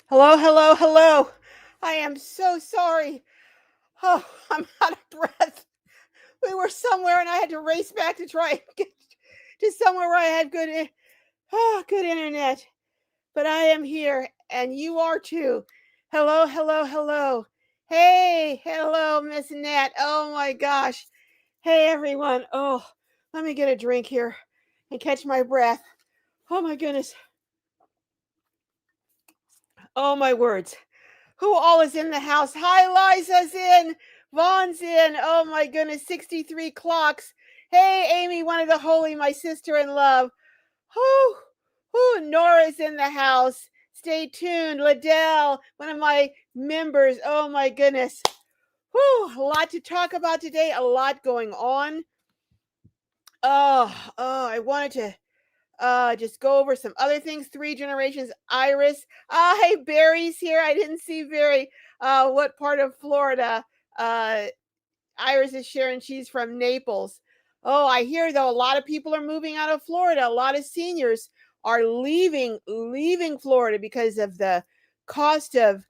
Hello, hello, hello. I am so sorry. Oh, I'm out of breath. We were somewhere and I had to race back to try and get to somewhere where I had good internet. But I am here and you are too. Hello, hello, hello. Hey, hello, Miss Nat. Oh my gosh. Hey, everyone. Oh, let me get a drink here and catch my breath. Oh my goodness. Oh my words. Who all is in the house? Hi, Liza's in. Vaughn's in. Oh my goodness, 63 clocks. Hey, Amy, one of the holy, my sister in love. Whoo, whoo, Nora's in the house. Stay tuned. Liddell, one of my members. Oh my goodness. Whoo, a lot to talk about today, a lot going on. I wanted to just go over some other things. Three generations. Iris. Hey, Barry's here. I didn't see Barry. What part of Florida? Uh, Iris is sharing she's from Naples. Oh, I hear though a lot of people are moving out of Florida. A lot of seniors are leaving Florida because of the cost of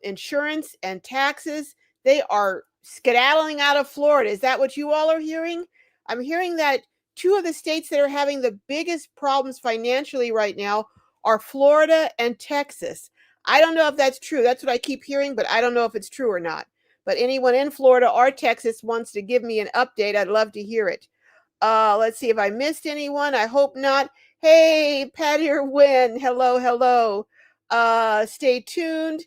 insurance and taxes. They are skedaddling out of Florida. Is that what you all are hearing? I'm hearing that two of the states that are having the biggest problems financially right now are Florida and Texas. I don't know if that's true. That's what I keep hearing, but I don't know if it's true or not. But anyone in Florida or Texas wants to give me an update, I'd love to hear it. Let's see if I missed anyone. I hope not. Hey, Patty or Win. Hello, hello. Stay tuned.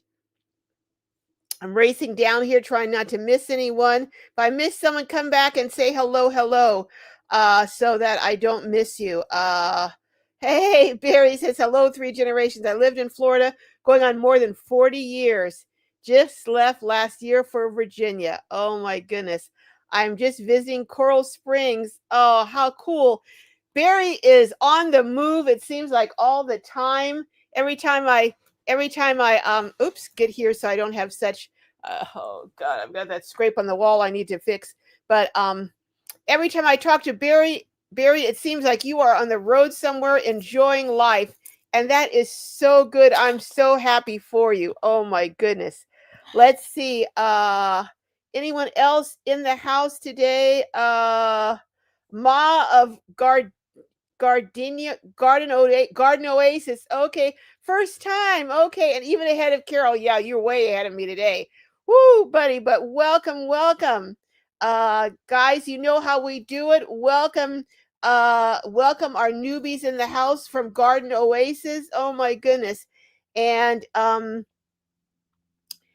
I'm racing down here trying not to miss anyone. If I miss someone, come back and say hello, hello, so that I don't miss you. Hey, Barry says hello, three generations. I lived in Florida going on more than 40 years. Just left last year for Virginia. Oh my goodness. I'm just visiting Coral Springs. Oh, how cool. Barry is on the move, it seems like all the time. Every time I oops, get here so I don't have such oh god, I've got that scrape on the wall I need to fix. But every time I talk to Barry, it seems like you are on the road somewhere enjoying life. And that is so good. I'm so happy for you. Oh my goodness. Let's see. Anyone else in the house today? Ma of Garden Oasis. Okay, first time. Okay, and even ahead of Carol. Yeah, you're way ahead of me today. Woo, buddy. But welcome, welcome, guys. You know how we do it. Welcome our newbies in the house from Garden Oasis. Oh my goodness, and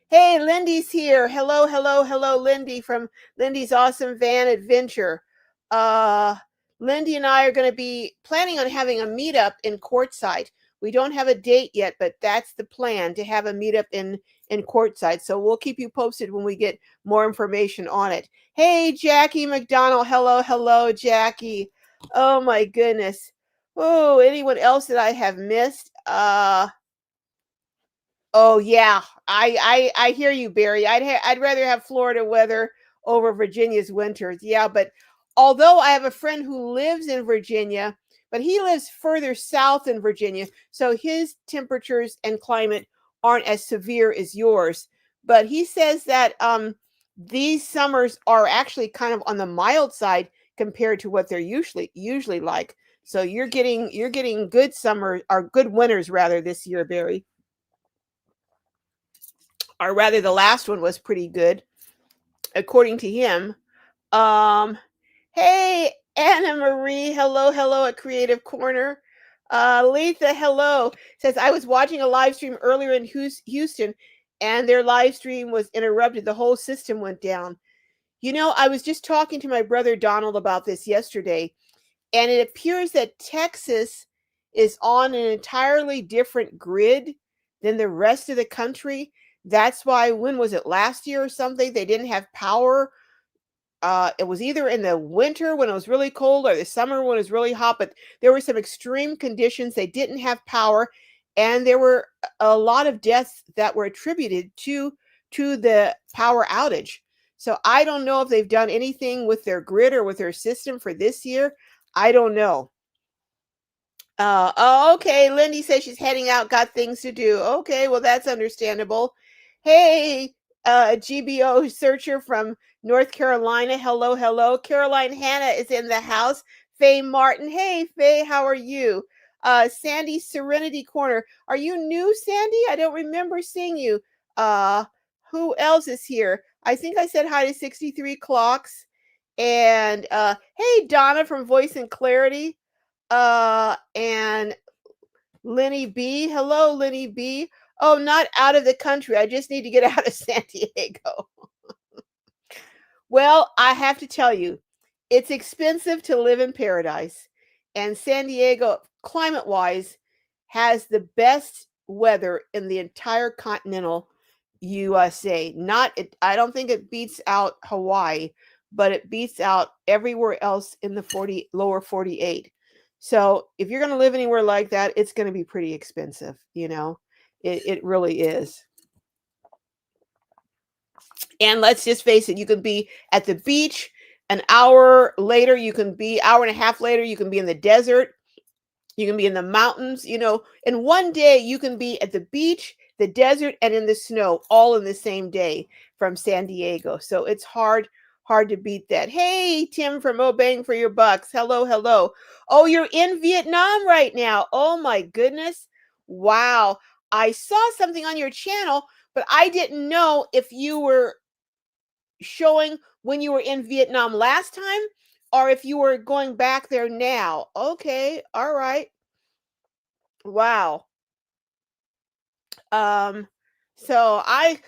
hey, Lindy's here. Hello, hello, hello, Lindy from Lindy's Awesome Van Adventure. Uh, Lindy and I are going to be planning on having a meetup in Quartzsite. We don't have a date yet, but that's the plan to have a meetup in Quartzsite. So we'll keep you posted when we get more information on it. Hey, Jackie McDonald. Hello, hello, Jackie. Oh my goodness. Oh, anyone else that I have missed? Oh yeah, I hear you, Barry. I'd rather have Florida weather over Virginia's winters. Yeah, but although I have a friend who lives in Virginia, but he lives further south in Virginia, so his temperatures and climate aren't as severe as yours. But he says that these summers are actually kind of on the mild side compared to what they're usually like. So you're getting good summer or good winters rather this year, Barry, or rather the last one was pretty good according to him. um hey, Anna Marie. Hello, hello at Creative Corner. Letha, hello, says I was watching a live stream earlier in Houston and their live stream was interrupted. The whole system went down. I was just talking to my brother Donald about this yesterday, and it appears that Texas is on an entirely different grid than the rest of the country. That's why, when was it, last year or something, they didn't have power. It was either in the winter when it was really cold or the summer when it was really hot, but there were some extreme conditions. They didn't have power, and there were a lot of deaths that were attributed to the power outage. So I don't know if they've done anything with their grid or with their system for this year. I don't know. Oh, okay. Lindy says she's heading out, got things to do. Okay, well, that's understandable. Hey, GBO searcher from North Carolina. Hello, hello. Caroline Hannah is in the house. Faye Martin. Hey, Faye, how are you? Sandy Serenity Corner. Are you new, Sandy? I don't remember seeing you. Uh, who else is here? I think I said hi to 63 Clocks. And hey, Donna from Voice and Clarity. And Lenny B. Hello, Lenny B. Oh, not out of the country. I just need to get out of San Diego. Well, I have to tell you, it's expensive to live in paradise. And San Diego, climate wise, has the best weather in the entire continental USA. Not it, I don't think it beats out Hawaii, but it beats out everywhere else in the 40 lower 48. So if you're going to live anywhere like that, it's going to be pretty expensive, you know. It really is. And let's just face it, you can be at the beach an hour later, you can be hour and a half later, you can be in the desert, you can be in the mountains, you know. In one day, you can be at the beach, the desert, and in the snow all in the same day from San Diego. So it's hard to beat that. Hey, Tim from Oh Bang for Your Bucks. Hello, hello. Oh, you're in Vietnam right now. Oh my goodness. Wow. I saw something on your channel, but I didn't know if you were showing when you were in Vietnam last time or if you were going back there now. Okay, all right. Wow. Um so I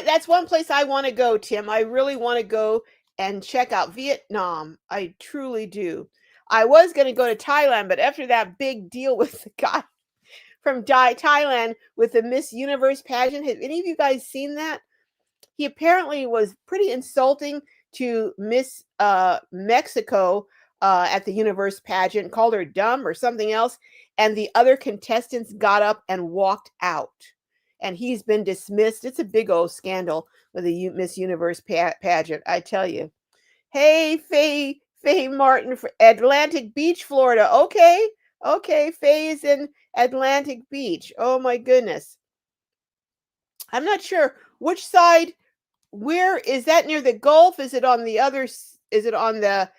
that's one place I want to go, Tim. I really want to go and check out Vietnam. I truly do. I was going to go to Thailand, but after that big deal with the guy from Thailand with the Miss Universe pageant, have any of you guys seen that? He apparently was pretty insulting to Miss Mexico at the universe pageant, called her dumb or something else, and the other contestants got up and walked out. And he's been dismissed. It's a big old scandal with the Miss Universe pageant, I tell you. Hey, Faye Martin for Atlantic Beach, Florida. Okay, okay, Faye is in Atlantic Beach. Oh my goodness. I'm not sure which side. Where is that, near the Gulf? Is it on the other is it on the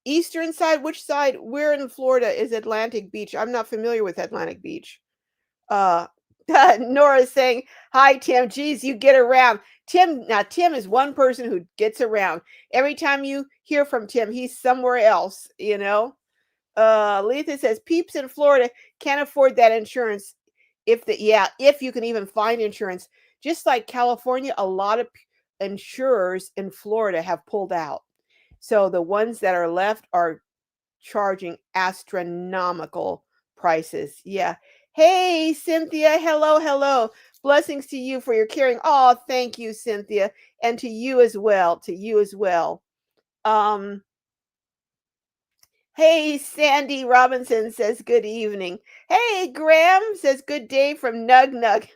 eastern side? Which side? Where in Florida is Atlantic Beach? I'm not familiar with Atlantic Beach. Uh Nora's saying, "Hi Tim. Geez, you get around." Tim is one person who gets around. Every time you hear from Tim, he's somewhere else, you know? Letha says, "Peeps in Florida can't afford that insurance if you can even find insurance. Just like California, a lot of insurers in Florida have pulled out. So the ones that are left are charging astronomical prices." Yeah. Hey, Cynthia. Hello, hello. Blessings to you for your caring. Oh, thank you, Cynthia. And to you as well. To you as well. Um, Hey, Sandy Robinson says good evening. Hey, Graham says good day from Nug Nug.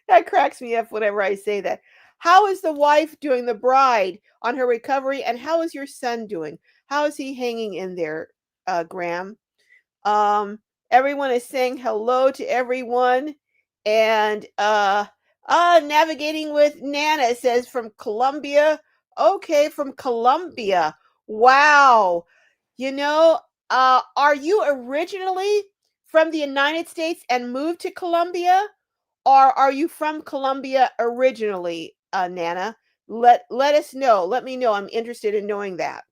That cracks me up whenever I say that. How is the wife doing, the bride, on her recovery? And how is your son doing? How is he hanging in there, Graham? Um, Everyone is saying hello to everyone. And navigating with Nana says from Colombia. Okay, from Colombia. Wow. You know, are you originally from the United States and moved to Colombia? Or are you from Colombia originally, Nana? Let us know. Let me know. I'm interested in knowing that.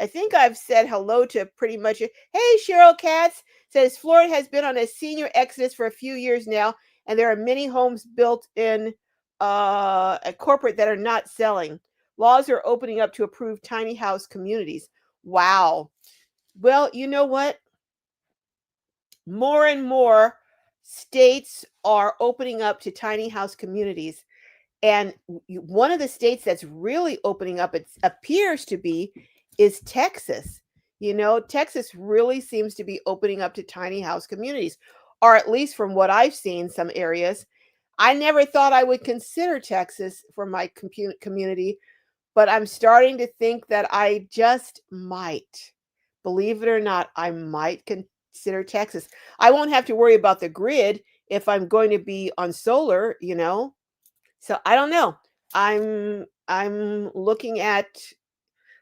I think I've said hello to pretty much. Hey, Cheryl Katz says Florida has been on a senior exodus for a few years now, and there are many homes built in a corporate that are not selling. Laws are opening up to approve tiny house communities. Wow. Well, you know what? More and more states are opening up to tiny house communities. And one of the states that's really opening up, it appears to be, is Texas. You know, Texas really seems to be opening up to tiny house communities, or at least from what I've seen, some areas. I never thought I would consider Texas for my community, but I'm starting to think that I just might. believe it or not, I might consider Texas. I won't have to worry about the grid if I'm going to be on solar, you know. So I don't know. I'm looking at,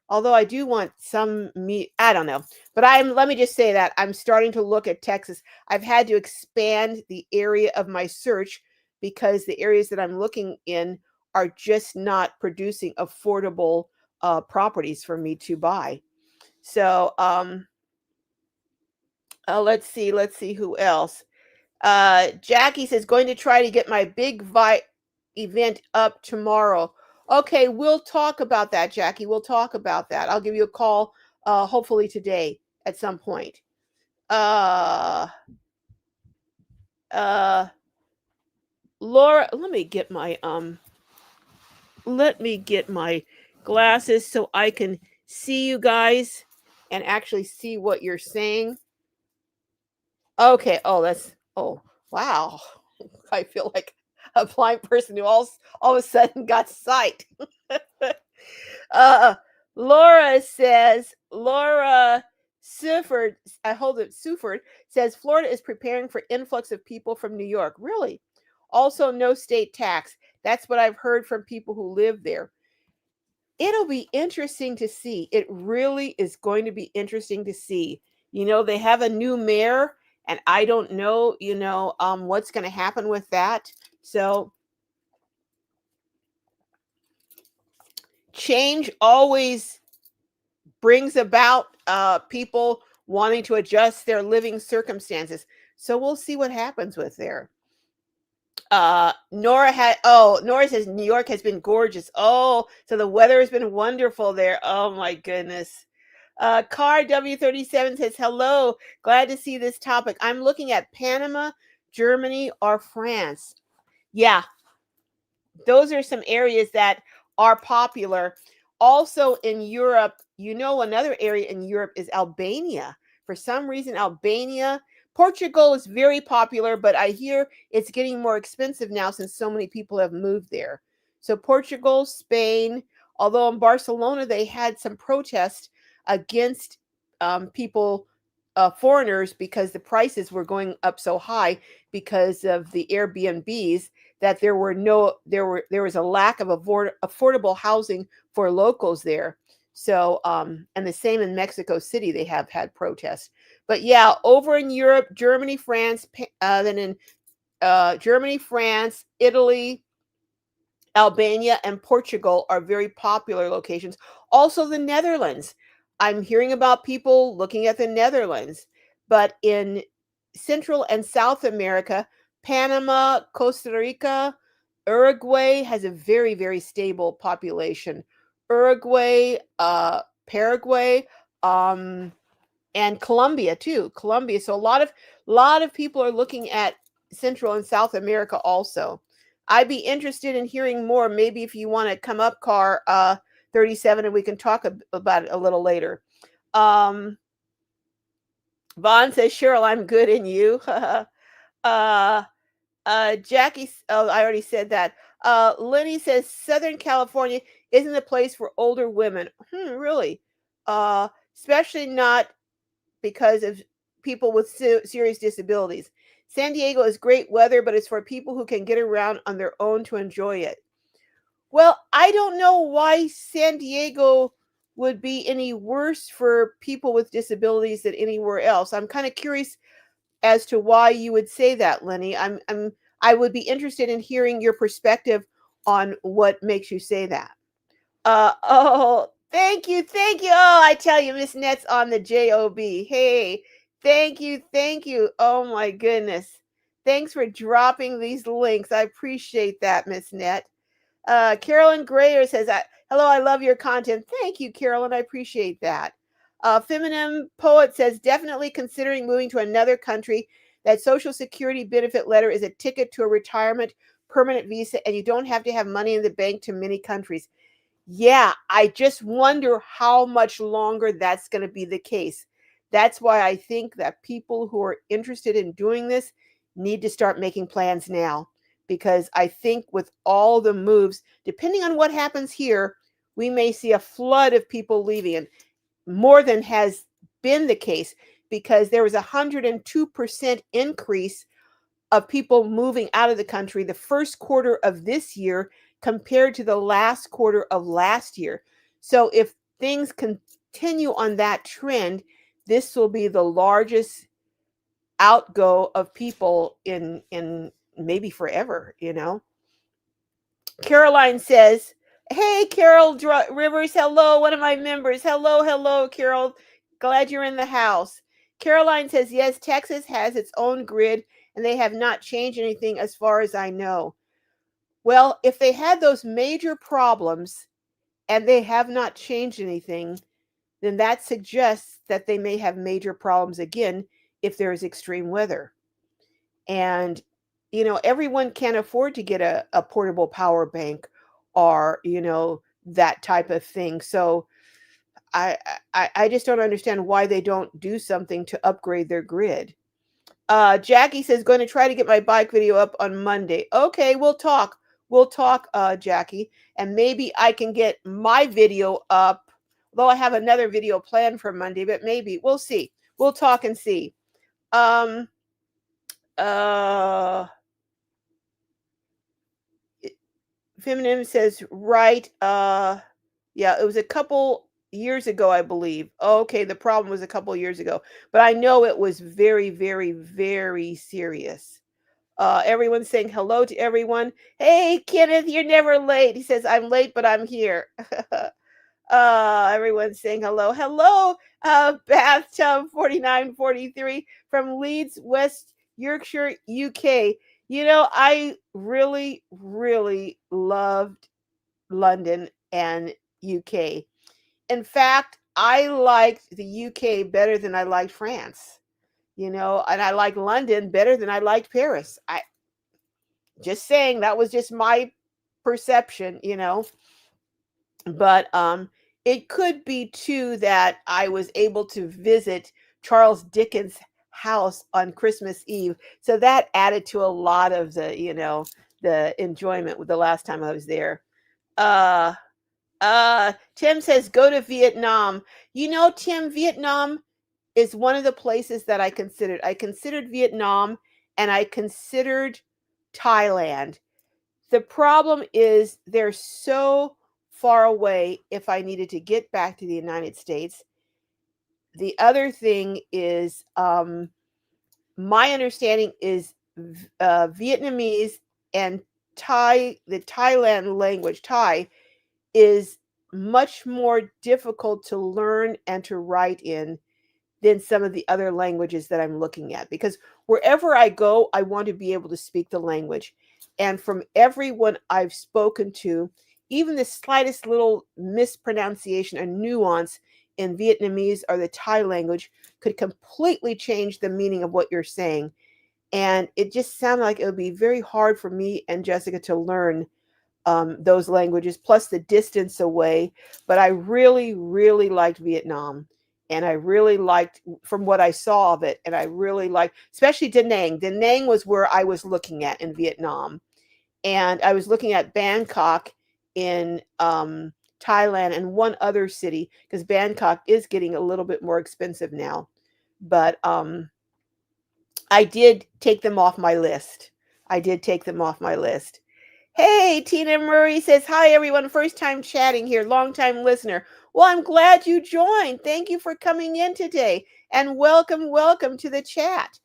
although I do want some meat, I don't know. But let me just say that I'm starting to look at Texas. I've had to expand the area of my search because the areas that I'm looking in are just not producing affordable properties for me to buy. So let's see who else. Jackie says, going to try to get my big event up tomorrow. Okay, we'll talk about that, Jackie. We'll talk about that. I'll give you a call, hopefully today at some point. Uh, uh, Laura, let me get my glasses so I can see you guys and actually see what you're saying. Okay. Oh, wow. I feel like a blind person who all of a sudden got sight. uh, Laura Suford, I hold it, Suford says Florida is preparing for influx of people from New York. Really? Also, no state tax. That's what I've heard from people who live there. It'll be interesting to see. It really is going to be interesting to see. You know, they have a new mayor, and I don't know, what's going to happen with that. So change always brings about people wanting to adjust their living circumstances. So we'll see what happens with there. Nora says New York has been gorgeous. Oh, so the weather has been wonderful there. Oh my goodness. Car W37 says, hello, glad to see this topic. I'm looking at Panama, Germany, or France. Yeah, those are some areas that are popular. Also in Europe, another area in Europe is Albania. For some reason, Portugal is very popular, but I hear it's getting more expensive now since so many people have moved there. So Portugal, Spain, although in Barcelona they had some protests against people, foreigners, because the prices were going up so high because of the Airbnbs, that there was a lack of affordable housing for locals there. So and the same in Mexico City, they have had protests. But yeah, over in Europe, Germany, France, then in Germany, France, Italy, Albania, and Portugal are very popular locations. Also, the Netherlands. I'm hearing about people looking at the Netherlands. But in Central and South America, Panama, Costa Rica, Uruguay has a very, very stable population. Uruguay, Paraguay, and Colombia too. Colombia. So a lot of people are looking at Central and South America also. I'd be interested in hearing more. Maybe if you want to come up, Car 37, and we can talk about it a little later. Vaughn says, Cheryl, I'm good, and you. Jackie, oh, I already said that. Lenny says Southern California isn't a place for older women. Really? Especially not because of people with serious disabilities. San Diego is great weather, but it's for people who can get around on their own to enjoy it. Well, I don't know why San Diego would be any worse for people with disabilities than anywhere else. I'm kind of curious as to why you would say that, Lenny. I would be interested in hearing your perspective on what makes you say that. Oh, thank you, thank you. Oh, I tell you, Miss Net's on the job. Hey, thank you, thank you. Oh my goodness, thanks for dropping these links. I appreciate that, Miss Net. Carolyn Grayer says, hello, I love your content. Thank you, Carolyn. I appreciate that. Feminine Poet says, definitely considering moving to another country. That Social Security benefit letter is a ticket to a retirement permanent visa, and you don't have to have money in the bank to many countries. Yeah, I just wonder how much longer that's going to be the case. That's why I think that people who are interested in doing this need to start making plans now, because I think with all the moves, depending on what happens here, we may see a flood of people leaving, and more than has been the case because there was a 102% increase of people moving out of the country the first quarter of this year compared to the last quarter of last year. So if things continue on that trend, this will be the largest outgo of people in maybe forever, you know. Caroline says, "Hey, Carol Rivers, hello, one of my members. Hello, hello, Carol. Glad you're in the house." Caroline says, "Yes, Texas has its own grid and they have not changed anything as far as I know." Well, if they had those major problems and they have not changed anything, then that suggests that they may have major problems again if there is extreme weather. And everyone can't afford to get a portable power bank or that type of thing. So I just don't understand why they don't do something to upgrade their grid. Jackie says, "Going to try to get my bike video up on Monday." Okay, we'll talk, Jackie, and maybe I can get my video up, though I have another video planned for Monday, but maybe we'll see. We'll talk and see. um uh Feminine says, right. Yeah, it was a couple years ago, I believe. Okay, the problem was a couple years ago, but I know it was very, very, very serious. Everyone's saying hello to everyone. Hey, Kenneth, you're never late. He says, "I'm late, but I'm here." Everyone's saying hello. Hello, Bathtub 4943 from Leeds, West Yorkshire, UK. I really, really loved London and UK. In fact, I liked the UK better than I liked France, and I liked London better than I liked Paris. I just saying, that was just my perception. But it could be too that I was able to visit Charles Dickens' house on Christmas Eve, so that added to a lot of the enjoyment with the last time I was there. uh Tim says, "Go to Vietnam." Tim, Vietnam is one of the places that I considered Vietnam, and I considered Thailand. The problem is they're so far away if I needed to get back to the United States. The other thing is, my understanding is Vietnamese and the Thailand language, Thai, is much more difficult to learn and to write in than some of the other languages that I'm looking at, because wherever I go, I want to be able to speak the language. And from everyone I've spoken to, even the slightest little mispronunciation or nuance in Vietnamese or the Thai language could completely change the meaning of what you're saying. And it just sounded like it would be very hard for me and Jessica to learn those languages, plus the distance away. But I really, really liked Vietnam. And I really liked, from what I saw of it, and I really liked, especially Da Nang. Da Nang was where I was looking at in Vietnam. And I was looking at Bangkok in Thailand and one other city, because Bangkok is getting a little bit more expensive now. But I did take them off my list. I did take them off my list. Hey, Tina Murray says, "Hi, everyone. First time chatting here, long time listener." Well, I'm glad you joined. Thank you for coming in today. And welcome, welcome to the chat.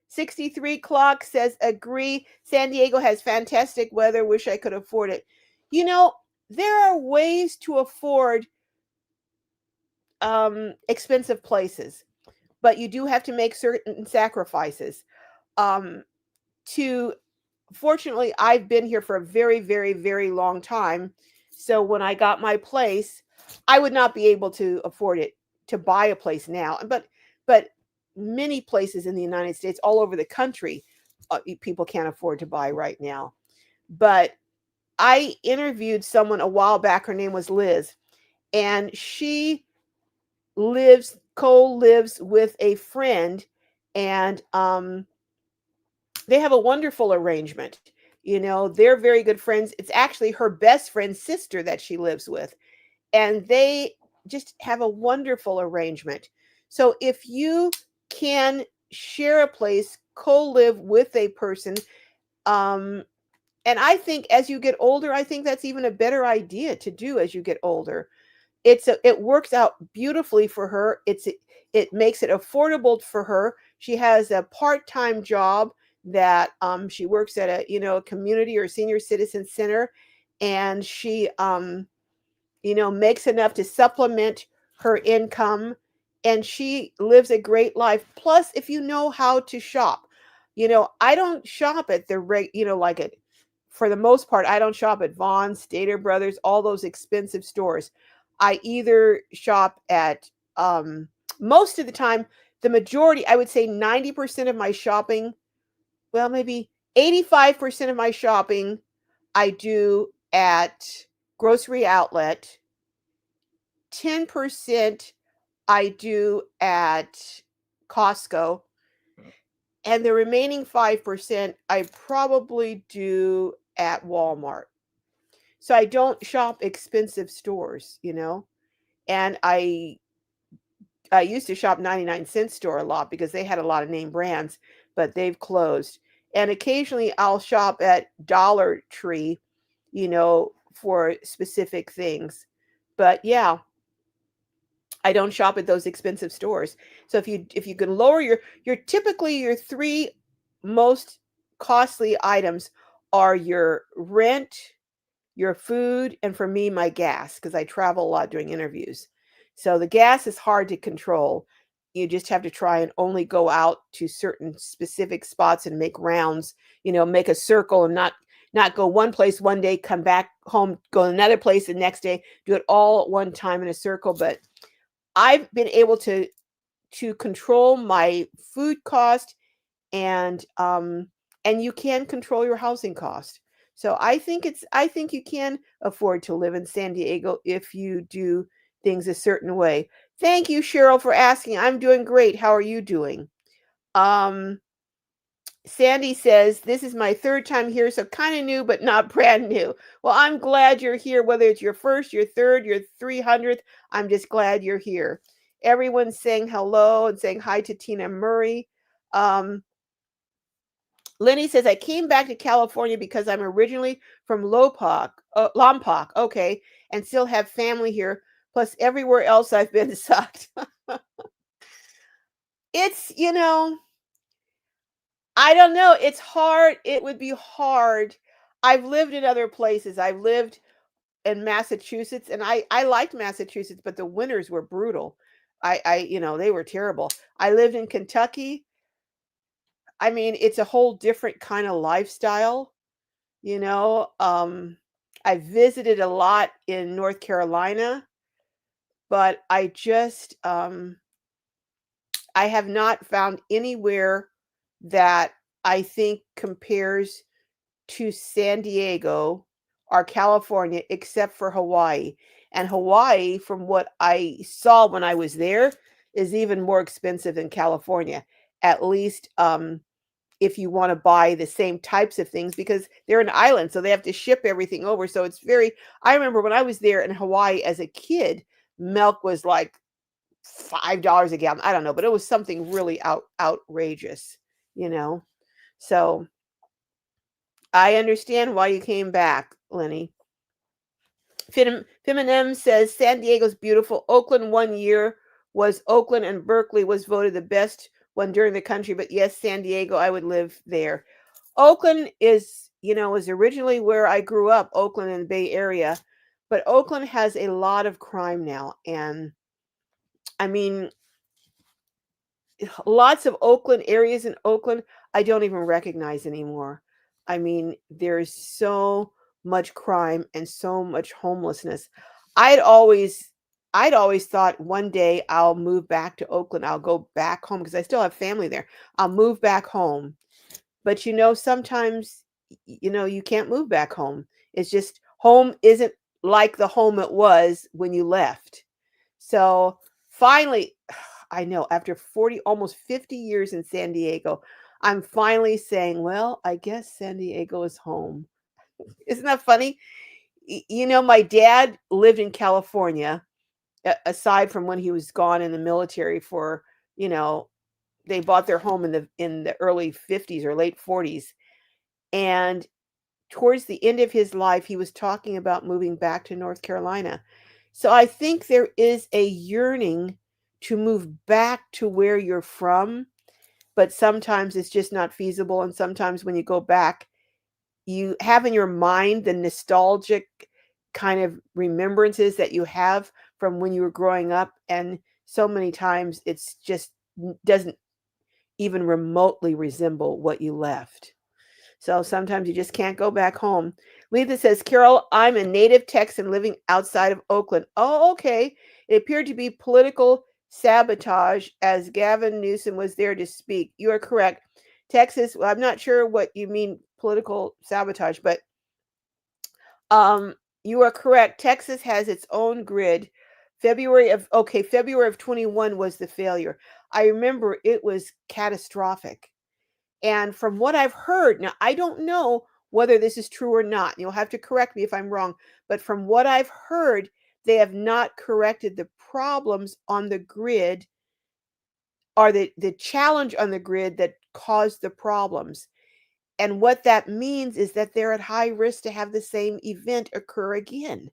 63 Clock says, "Agree. San Diego has fantastic weather. Wish I could afford it." There are ways to afford expensive places, but you do have to make certain sacrifices. Um, to Fortunately, I've been here for a very, very, very long time. So when I got my place, I would not be able to afford it to buy a place now. But many places in the United States, all over the country, people can't afford to buy right now. But I interviewed someone a while back. Her name was Liz, and she co-lives with a friend, and they have a wonderful arrangement. They're very good friends. It's actually her best friend's sister that she lives with. And they just have a wonderful arrangement. So if you can share a place, co-live with a person, um, and I think as you get older, I think that's even a better idea to do as you get older. It works out beautifully for her. It makes it affordable for her. She has a part-time job that she works at a a community or senior citizen center, and she makes enough to supplement her income, and she lives a great life. Plus, if you know how to shop, I don't shop at the like it for the most part, I don't shop at Vons, Stater Brothers, all those expensive stores. I either shop at most of the time, the majority, I would say 90% of my shopping, well, maybe 85% of my shopping I do at grocery outlet. 10% I do at Costco, and the remaining 5% I probably do at Walmart. So I don't shop expensive stores. And I used to shop 99-cent store a lot because they had a lot of name brands, but they've closed. And occasionally I'll shop at Dollar Tree, for specific things. But yeah, I don't shop at those expensive stores. So if you can lower your three most costly items are your rent, your food, and for me, my gas, because I travel a lot doing interviews. So the gas is hard to control. You just have to try and only go out to certain specific spots and make rounds, make a circle and not go one place one day, come back home, go another place the next day, do it all at one time in a circle. But I've been able to control my food cost, and you can control your housing cost. So I think you can afford to live in San Diego if you do things a certain way. Thank you, Cheryl, for asking. I'm doing great. How are you doing? Um, Sandy says, this is my third time here, so kind of new, but not brand new. Well, I'm glad you're here, whether it's your first, your third, your 300th. I'm just glad you're here. Everyone's saying hello and saying hi to Tina Murray. Um, Lenny says, I came back to California because I'm originally from Lompoc, okay, and still have family here. Plus, everywhere else I've been sucked. It's, I don't know. It's hard. It would be hard. I've lived in other places. I've lived in Massachusetts, and I liked Massachusetts, but the winters were brutal. They were terrible. I lived in Kentucky. I mean, it's a whole different kind of lifestyle, you know. I visited a lot in North Carolina, but I have not found anywhere that I think compares to San Diego or California except for Hawaii. And Hawaii, from what I saw when I was there, is even more expensive than California. At least if you want to buy the same types of things, because they're an island, so they have to ship everything over. So it's very, I remember when I was there in Hawaii as a kid, milk was like $5 a gallon. I don't know, but it was something really outrageous, you know. So I understand why you came back, Lenny. Feminem says San Diego's beautiful. Oakland one year was Oakland, and Berkeley was voted the best one during the country. But yes, San Diego, I would live there. Oakland was originally where I grew up, Oakland in the Bay Area. But Oakland has a lot of crime now. And I mean, lots of Oakland areas in Oakland I don't even recognize anymore. I mean, there's so much crime and so much homelessness. I'd always I'd always thought one day I'll move back to Oakland. I'll go back home because I still have family there. I'll move back home. But sometimes you can't move back home. It's just home isn't like the home it was when you left. So finally, I know after 40, almost 50 years in San Diego, I'm finally saying, well, I guess San Diego is home. Isn't that funny? My dad lived in California aside from when he was gone in the military for, you know, they bought their home in the early 50s or late 40s. And towards the end of his life, he was talking about moving back to North Carolina. So I think there is a yearning to move back to where you're from, but sometimes it's just not feasible. And sometimes when you go back, you have in your mind the nostalgic kind of remembrances that you have from when you were growing up. And so many times it's just doesn't even remotely resemble what you left. So sometimes you just can't go back home. Letha says, Carol, I'm a native Texan living outside of Oakland. Oh, okay. It appeared to be political sabotage as Gavin Newsom was there to speak. You are correct. Texas, well, I'm not sure what you mean political sabotage, but you are correct. Texas has its own grid. February of 21 was the failure. I remember it was catastrophic. And from what I've heard, now I don't know whether this is true or not. You'll have to correct me if I'm wrong. But from what I've heard, they have not corrected the problems on the grid or the challenge on the grid that caused the problems. And what that means is that they're at high risk to have the same event occur again.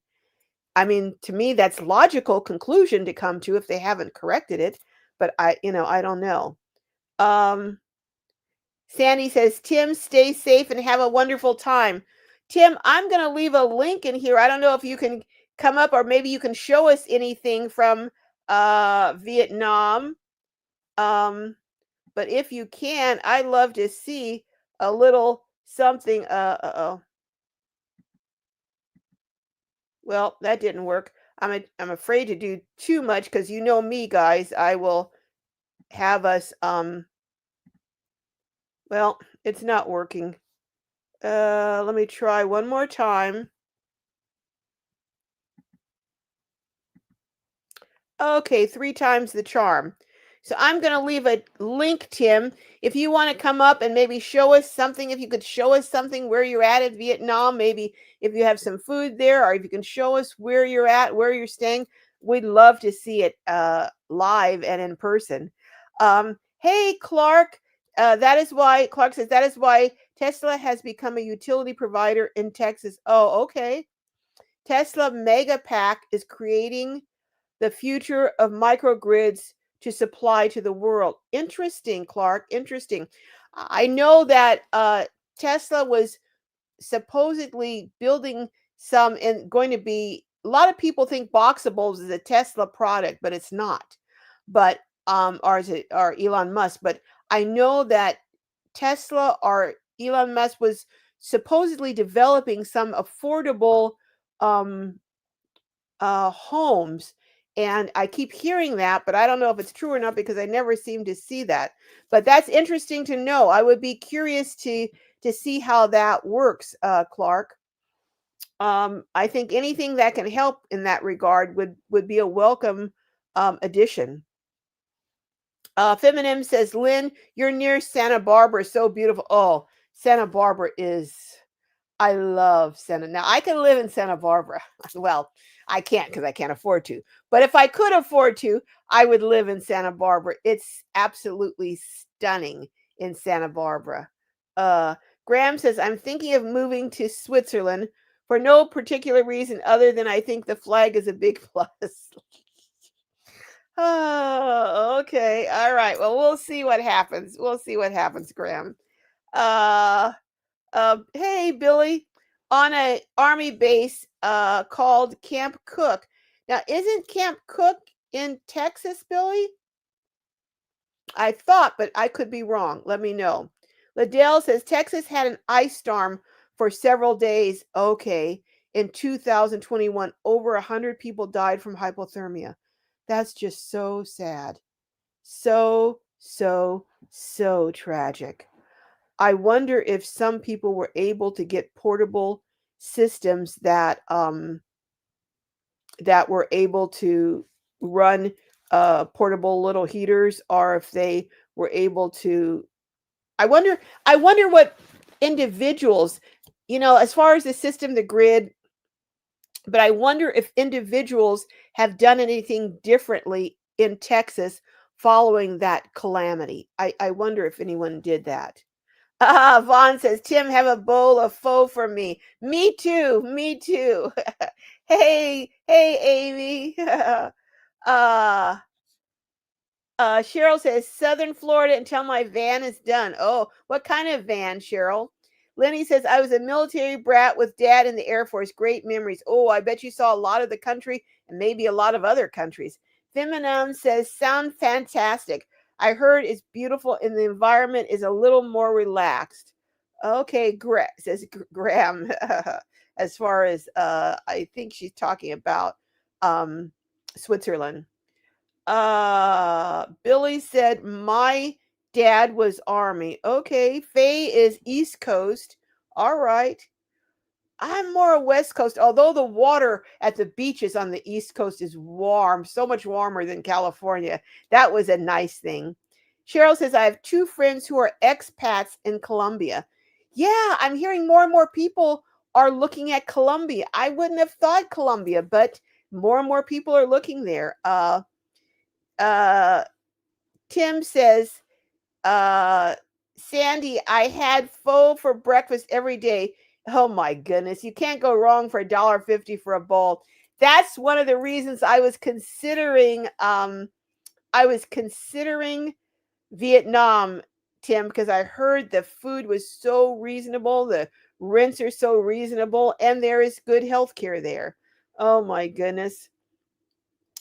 I mean, to me, that's logical conclusion to come to if they haven't corrected it. But I don't know. Sandy says, Tim, stay safe and have a wonderful time. Tim, I'm going to leave a link in here. I don't know if you can come up or maybe you can show us anything from Vietnam. But if you can, I'd love to see a little something. Well, that didn't work. I'm afraid to do too much because you know me, guys. I will have us well, it's not working. Let me try one more time. Okay, 3 times the charm. So I'm going to leave a link, Tim. If you want to come up and maybe show us something, if you could show us something where you're at in Vietnam, maybe if you have some food there, or if you can show us where you're at, where you're staying, we'd love to see it live and in person. Hey, Clark, Clark says, that is why Tesla has become a utility provider in Texas. Oh, okay. Tesla Megapack is creating the future of microgrids to supply to the world. Interesting, Clark. Interesting. I know that Tesla was supposedly building some and going to be. A lot of people think Boxables is a Tesla product, but it's not. But or is it or Elon Musk? But I know that Tesla or Elon Musk was supposedly developing some affordable um, homes. And I keep hearing that, but I don't know if it's true or not because I never seem to see that. But that's interesting to know. I would be curious to see how that works, Clark. I think anything that can help in that regard would be a welcome addition. Feminim says, Lynn, you're near Santa Barbara, so beautiful. Oh, Santa Barbara is I love Santa. Now I can live in Santa Barbara. Well, I can't because I can't afford to. But if I could afford to, I would live in Santa Barbara. It's absolutely stunning in Santa Barbara. Graham says, I'm thinking of moving to Switzerland for no particular reason other than I think the flag is a big plus. Oh, okay. All right. Well, we'll see what happens. We'll see what happens, Graham. Uh hey, Billy, on a army base called Camp Cook. Now, isn't Camp Cook in Texas, Billy? I thought, but I could be wrong. Let me know. Liddell says Texas had an ice storm for several days. Okay. In 2021, over 100 people died from hypothermia. That's just so sad. So, so, so tragic. I wonder if some people were able to get portable systems that were able to run portable little heaters, or if they were able to. I wonder what individuals, as far as the system, the grid. But I wonder if individuals have done anything differently in Texas following that calamity. I wonder if anyone did that. Vaughn says, Tim, have a bowl of pho for me. Me too. Me too. Hey, Amy. uh, Cheryl says, Southern Florida until my van is done. Oh, what kind of van, Cheryl? Lenny says, I was a military brat with dad in the Air Force. Great memories. Oh, I bet you saw a lot of the country and maybe a lot of other countries. Feminine says, sound fantastic. I heard it's beautiful and the environment is a little more relaxed. Okay, says Graham. As far as I think she's talking about Switzerland. Billy said, my dad was Army. Okay, Faye is East Coast. All right. I'm more West Coast, although the water at the beaches on the East Coast is warm, so much warmer than California. That was a nice thing. Cheryl says, I have two friends who are expats in Colombia. Yeah, I'm hearing more and more people are looking at Colombia. I wouldn't have thought Colombia, but more and more people are looking there. Uh, Tim says, uh, Sandy, I had pho for breakfast every day. Oh my goodness, you can't go wrong for $1.50 for a bowl. That's one of the reasons I was considering. I was considering Vietnam, Tim, because I heard the food was so reasonable, the rents are so reasonable, and there is good health care there. Oh my goodness.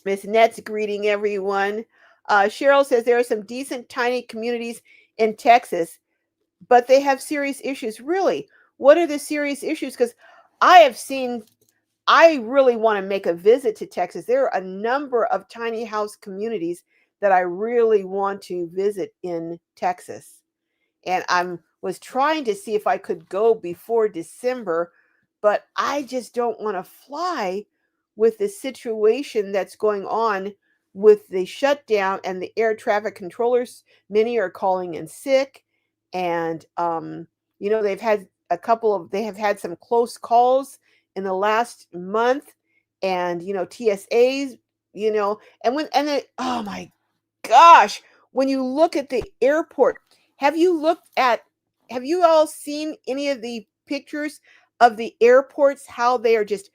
Miss Net's greeting everyone. Cheryl says there are some decent tiny communities in Texas, but they have serious issues. Really? What are the serious issues? Because I have seen, I really want to make a visit to Texas. There are a number of tiny house communities that I really want to visit in Texas. And I was trying to see if I could go before December, but I just don't want to fly with the situation that's going on with the shutdown and the air traffic controllers. Many are calling in sick, and they've had they have had some close calls in the last month, and TSAs, oh my gosh, when you look at the airport, have you looked at, have you all seen any of the pictures of the airports, how they are just,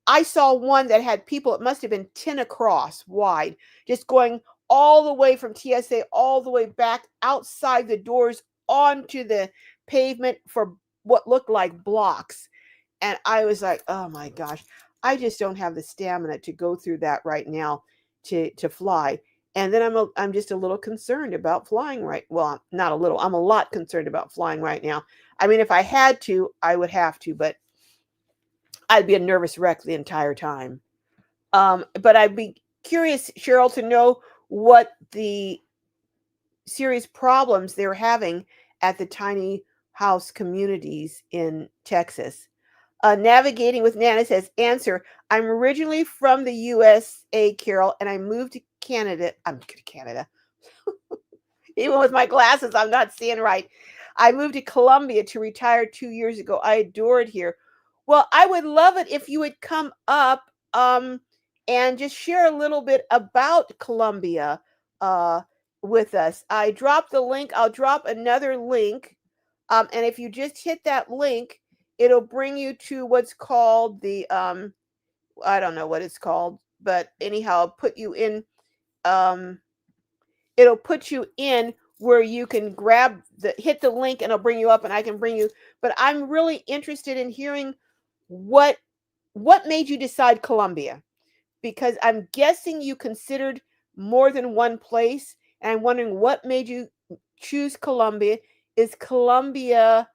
I saw one that had people, it must have been 10 across wide, just going all the way from TSA all the way back outside the doors onto the pavement for what looked like blocks. And I was like, oh my gosh, I just don't have the stamina to go through that right now to fly. And then I'm just a little concerned about flying right. Well, not a little. I'm a lot concerned about flying right now. I mean, if I had to, I would have to, but I'd be a nervous wreck the entire time. But I'd be curious, Cheryl, to know what the serious problems they're having at the tiny house communities in Texas. Navigating with Nana says, answer, I'm originally from the USA, Carol, and I moved to Canada. I'm to Canada. Even with my glasses, I'm not seeing right. I moved to Colombia to retire 2 years ago. I adore it here. Well, I would love it if you would come up and just share a little bit about Colombia with us. I dropped the link. I'll drop another link. And if you just hit that link, it'll bring you to what's called the, I don't know what it's called, but anyhow, it'll put you in where you can hit the link and it'll bring you up and I can bring you. But I'm really interested in hearing what made you decide Colombia, because I'm guessing you considered more than one place, and I'm wondering what made you choose Colombia. Is Colombia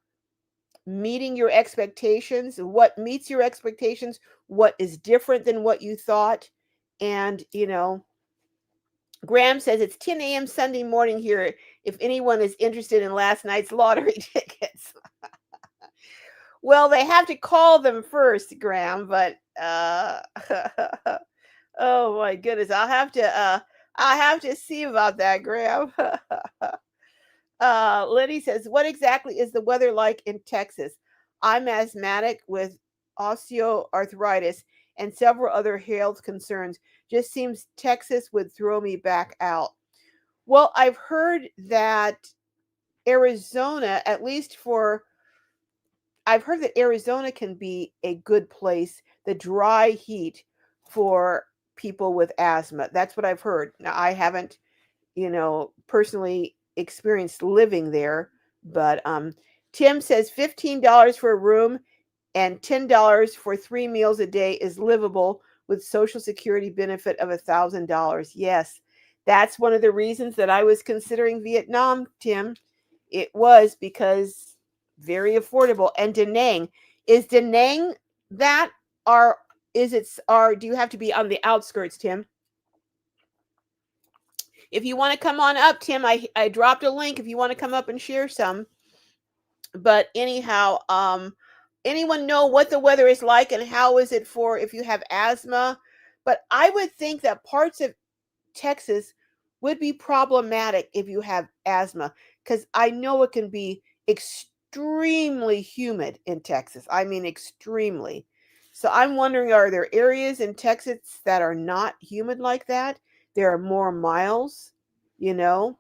meeting your expectations? What meets your expectations? What is different than what you thought? And Graham says it's 10 a.m. Sunday morning here. If anyone is interested in last night's lottery tickets. Well, they have to call them first, Graham, but oh my goodness, I'll have to see about that, Graham. Liddy says, what exactly is the weather like in Texas? I'm asthmatic with osteoarthritis and several other health concerns. Just seems Texas would throw me back out. Well, I've heard that Arizona, at least for I've heard that Arizona can be a good place, the dry heat for people with asthma. That's what I've heard. Now, I haven't, personally experienced living there, but Tim says $15 for a room and $10 for 3 meals a day is livable with Social Security benefit of $1,000. Yes, that's one of the reasons that I was considering Vietnam, Tim. It was because very affordable. And Da Nang, is Da Nang that, or do you have to be on the outskirts, Tim? If you want to come on up, Tim, I dropped a link if you want to come up and share some. But anyhow, anyone know what the weather is like and how is it for if you have asthma? But I would think that parts of Texas would be problematic if you have asthma, because I know it can be extremely humid in Texas. I mean, extremely. So I'm wondering, are there areas in Texas that are not humid like that? There are more miles, you know.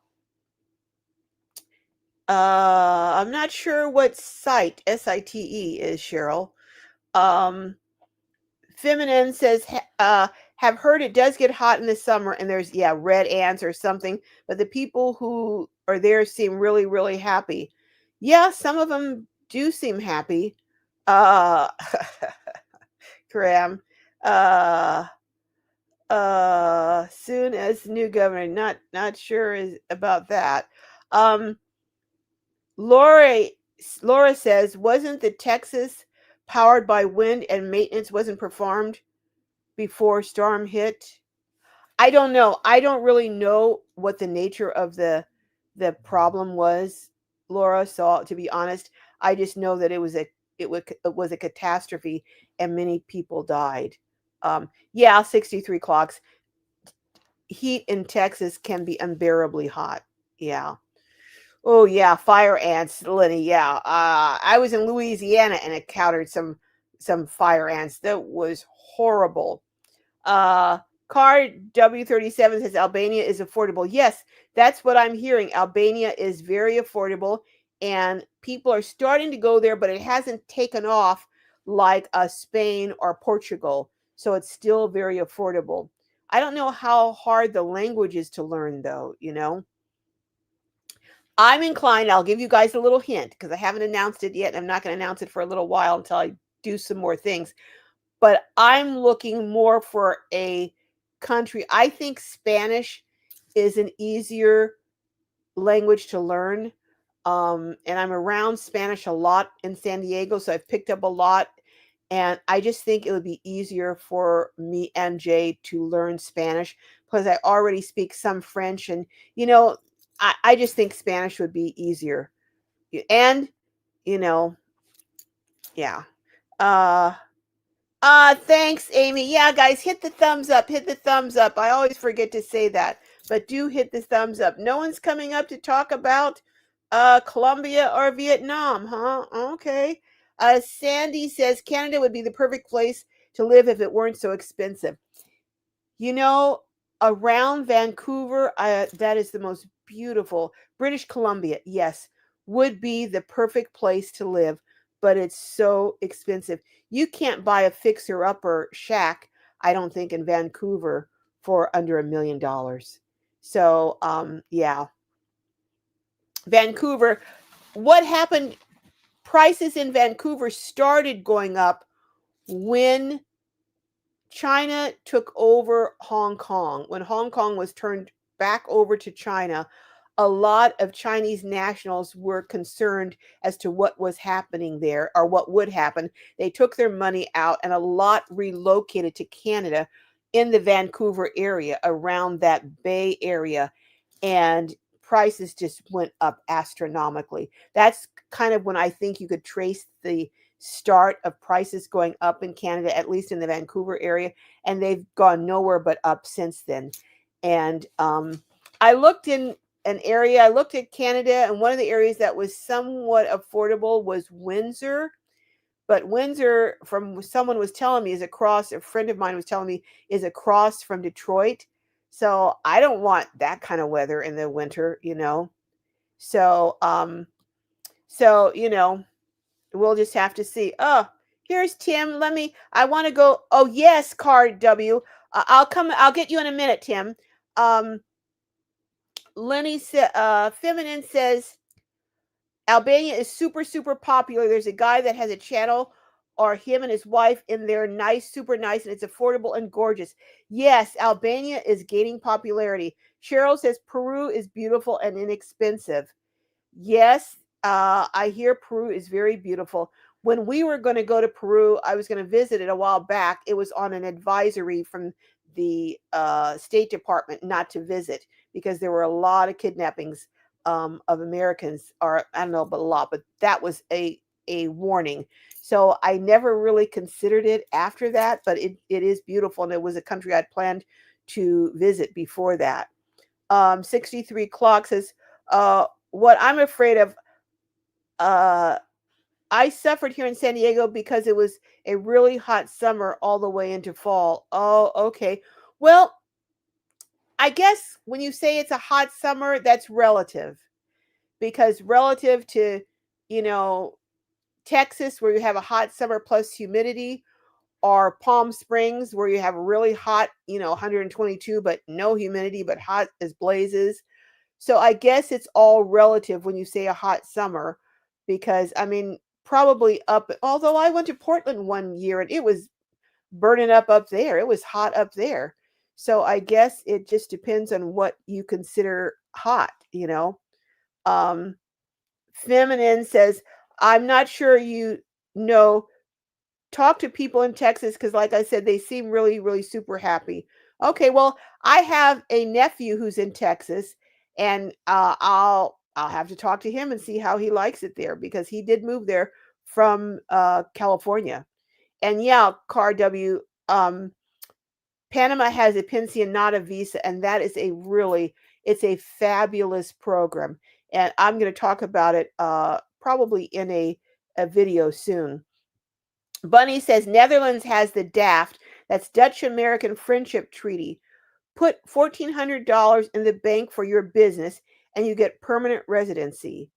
I'm not sure what site SITE is, Cheryl. Um, Feminine says, have heard it does get hot in the summer and there's, red ants or something, but the people who are there seem really, really happy. Yeah, some of them do seem happy. Uh, Graham, uh, soon as new governor, not sure about that. Um, Laura, Laura says, wasn't the Texas powered by wind and maintenance wasn't performed before storm hit? I don't know. I don't really know what the nature of the problem was, Laura. So to be honest, I just know that it was a catastrophe and many people died. 63 clocks. Heat in Texas can be unbearably hot. Yeah. Oh yeah, fire ants, Lenny. Yeah, I was in Louisiana and encountered some fire ants. That was horrible. Uh, Car W37 says Albania is affordable. Yes, that's what I'm hearing. Albania is very affordable, and people are starting to go there, but it hasn't taken off like Spain or Portugal. So it's still very affordable. I don't know how hard the language is to learn, though. I'm inclined, I'll give you guys a little hint because I haven't announced it yet. And I'm not going to announce it for a little while until I do some more things. But I'm looking more for a country. I think Spanish is an easier language to learn. And I'm around Spanish a lot in San Diego, so I've picked up a lot. And I just think it would be easier for me and Jay to learn Spanish because I already speak some French. And, I just think Spanish would be easier. And, you know, yeah. Uh, Thanks, Amy. Yeah, guys, hit the thumbs up. Hit the thumbs up. I always forget to say that, but do hit the thumbs up. No one's coming up to talk about Colombia or Vietnam, huh? Okay. Sandy says Canada would be the perfect place to live if it weren't so expensive. You know, around Vancouver, that is the most beautiful. British Columbia, yes, would be the perfect place to live, but it's so expensive. You can't buy a fixer-upper shack, I don't think, in Vancouver for under $1 million. So, yeah. Vancouver, what happened? Prices in Vancouver started going up when China took over Hong Kong. When Hong Kong was turned back over to China, a lot of Chinese nationals were concerned as to what was happening there or what would happen. They took their money out and a lot relocated to Canada in the Vancouver area, around that Bay area, and prices just went up astronomically. That's kind of when I think you could trace the start of prices going up in Canada, at least in the Vancouver area, and they've gone nowhere but up since then. And I looked in an area, I looked at Canada, and one of the areas that was somewhat affordable was Windsor. But Windsor, from someone was telling me, is across. A friend of mine was telling me is across from Detroit. So I don't want that kind of weather in the winter. So we'll just have to see. Oh, here's Tim. I want to go. Oh, yes, Card W. I'll come. I'll get you in a minute, Tim. Um, Feminine says Albania is super, super popular. There's a guy that has a channel, or him and his wife, and they're nice, super nice, and it's affordable and gorgeous. Yes, Albania is gaining popularity. Cheryl says Peru is beautiful and inexpensive. Yes, I hear Peru is very beautiful. When we were going to go to Peru, I was going to visit it a while back. It was on an advisory from the State Department not to visit because there were a lot of kidnappings of Americans, or I don't know, but a lot. But that was a warning. So I never really considered it after that. But it is beautiful, and it was a country I'd planned to visit before that. 63 Clock says, what I'm afraid of, uh, I suffered here in San Diego because it was a really hot summer all the way into fall. Oh, okay. Well, I guess when you say it's a hot summer, that's relative, because relative to, you know, Texas, where you have a hot summer plus humidity, or Palm Springs, where you have a really hot, 122, but no humidity, but hot as blazes. So I guess it's all relative when you say a hot summer, because I mean, probably up, although I went to Portland one year and it was burning up there. It was hot up there. So I guess it just depends on what you consider hot. Um, Feminine says, I'm not sure know talk to people in Texas, because, like I said, they seem really, really super happy. Okay, well, I have a nephew who's in Texas, and I'll have to talk to him and see how he likes it there, because he did move there from California. And yeah, Car W, um, Panama has a pensionata visa, and that is it's a fabulous program, and I'm going to talk about it probably in a video soon. Bunny says Netherlands has the DAFT, that's Dutch American Friendship Treaty. Put $1,400 in the bank for your business and you get permanent residency.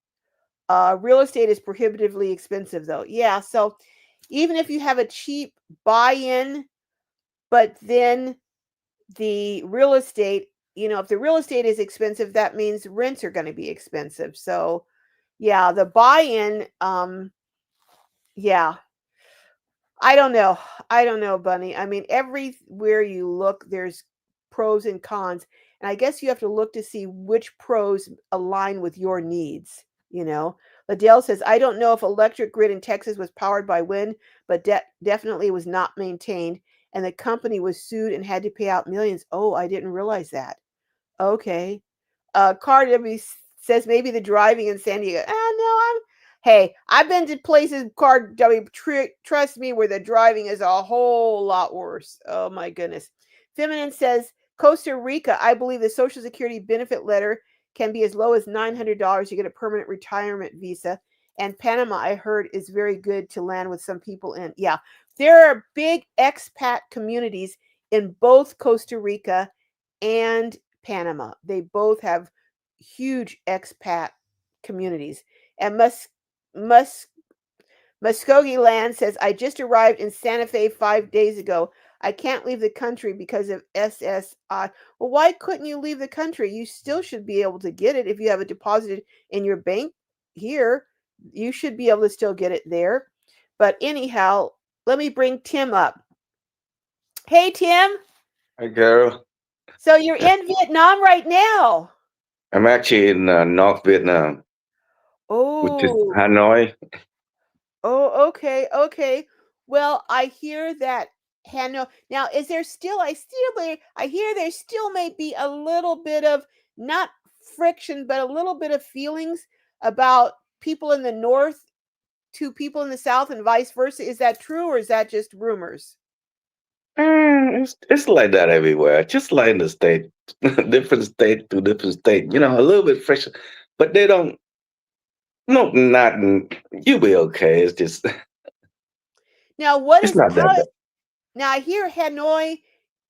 Real estate is prohibitively expensive, though. Yeah, so even if you have a cheap buy in, but then the real estate, if the real estate is expensive, that means rents are going to be expensive. So, yeah, the buy in, yeah, I don't know. I don't know, Bunny. I mean, everywhere you look, there's pros and cons. And I guess you have to look to see which pros align with your needs, you know? Liddell says, I don't know if electric grid in Texas was powered by wind, but definitely was not maintained. And the company was sued and had to pay out millions. Oh, I didn't realize that. Okay. Car W says maybe the driving in San Diego. No, Hey, I've been to places, Car W, trust me, where the driving is a whole lot worse. Oh my goodness. Feminine says Costa Rica, I believe the Social Security benefit letter can be as low as $900. You get a permanent retirement visa. And Panama, I heard, is very good to land with some people in. Yeah, there are big expat communities in both Costa Rica and Panama. They both have huge expat communities. And Mus- Muskogee Land says, I just arrived in Santa Fe 5 days ago. I can't leave the country because of SSI. Well, why couldn't you leave the country? You still should be able to get it if you have it deposited in your bank here. You should be able to still get it there. But anyhow, let me bring Tim up. Hey, Tim. Hi, girl. So you're in Vietnam right now. I'm actually in North Vietnam, which is Oh, Hanoi. oh, okay, okay. Well, I hear that Hanoi. Now, is there still? I hear there still may be a little bit of, not friction, but a little bit of feelings about people in the north to people in the south and vice versa. Is that true, or is that just rumors? It's like that everywhere, just like in the state, different state to different state. A little bit fresh, but they don't. No, not. You'll be okay. It's just Now, what It's is not how that bad. now I hear Hanoi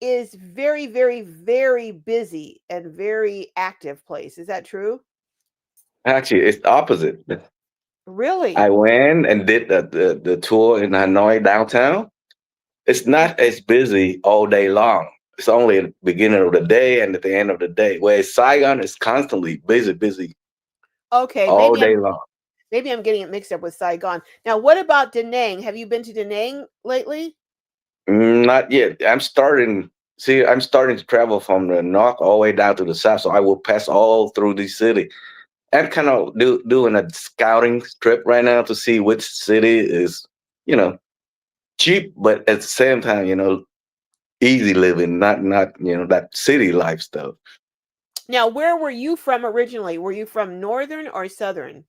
is very, very, very busy and very active place. Is that true? Actually, it's the opposite. I Really? went and did the tour in Hanoi downtown. It's not Okay. as busy all day long. It's only at the beginning of the day and at the end of the day. Whereas Saigon is constantly busy, busy Okay, all day long. maybe I'm getting it mixed up with Saigon. Now, what about Da Nang? Have you been to Da Nang lately? Not yet. I'm starting. See, I'm starting to travel from the north all the way down to the south, so I will pass all through the city. I'm kind of doing a scouting trip right now to see which city is, you know, cheap, but at the same time, easy living, not that city life stuff. Now, where were you from originally? Were you from northern or southern?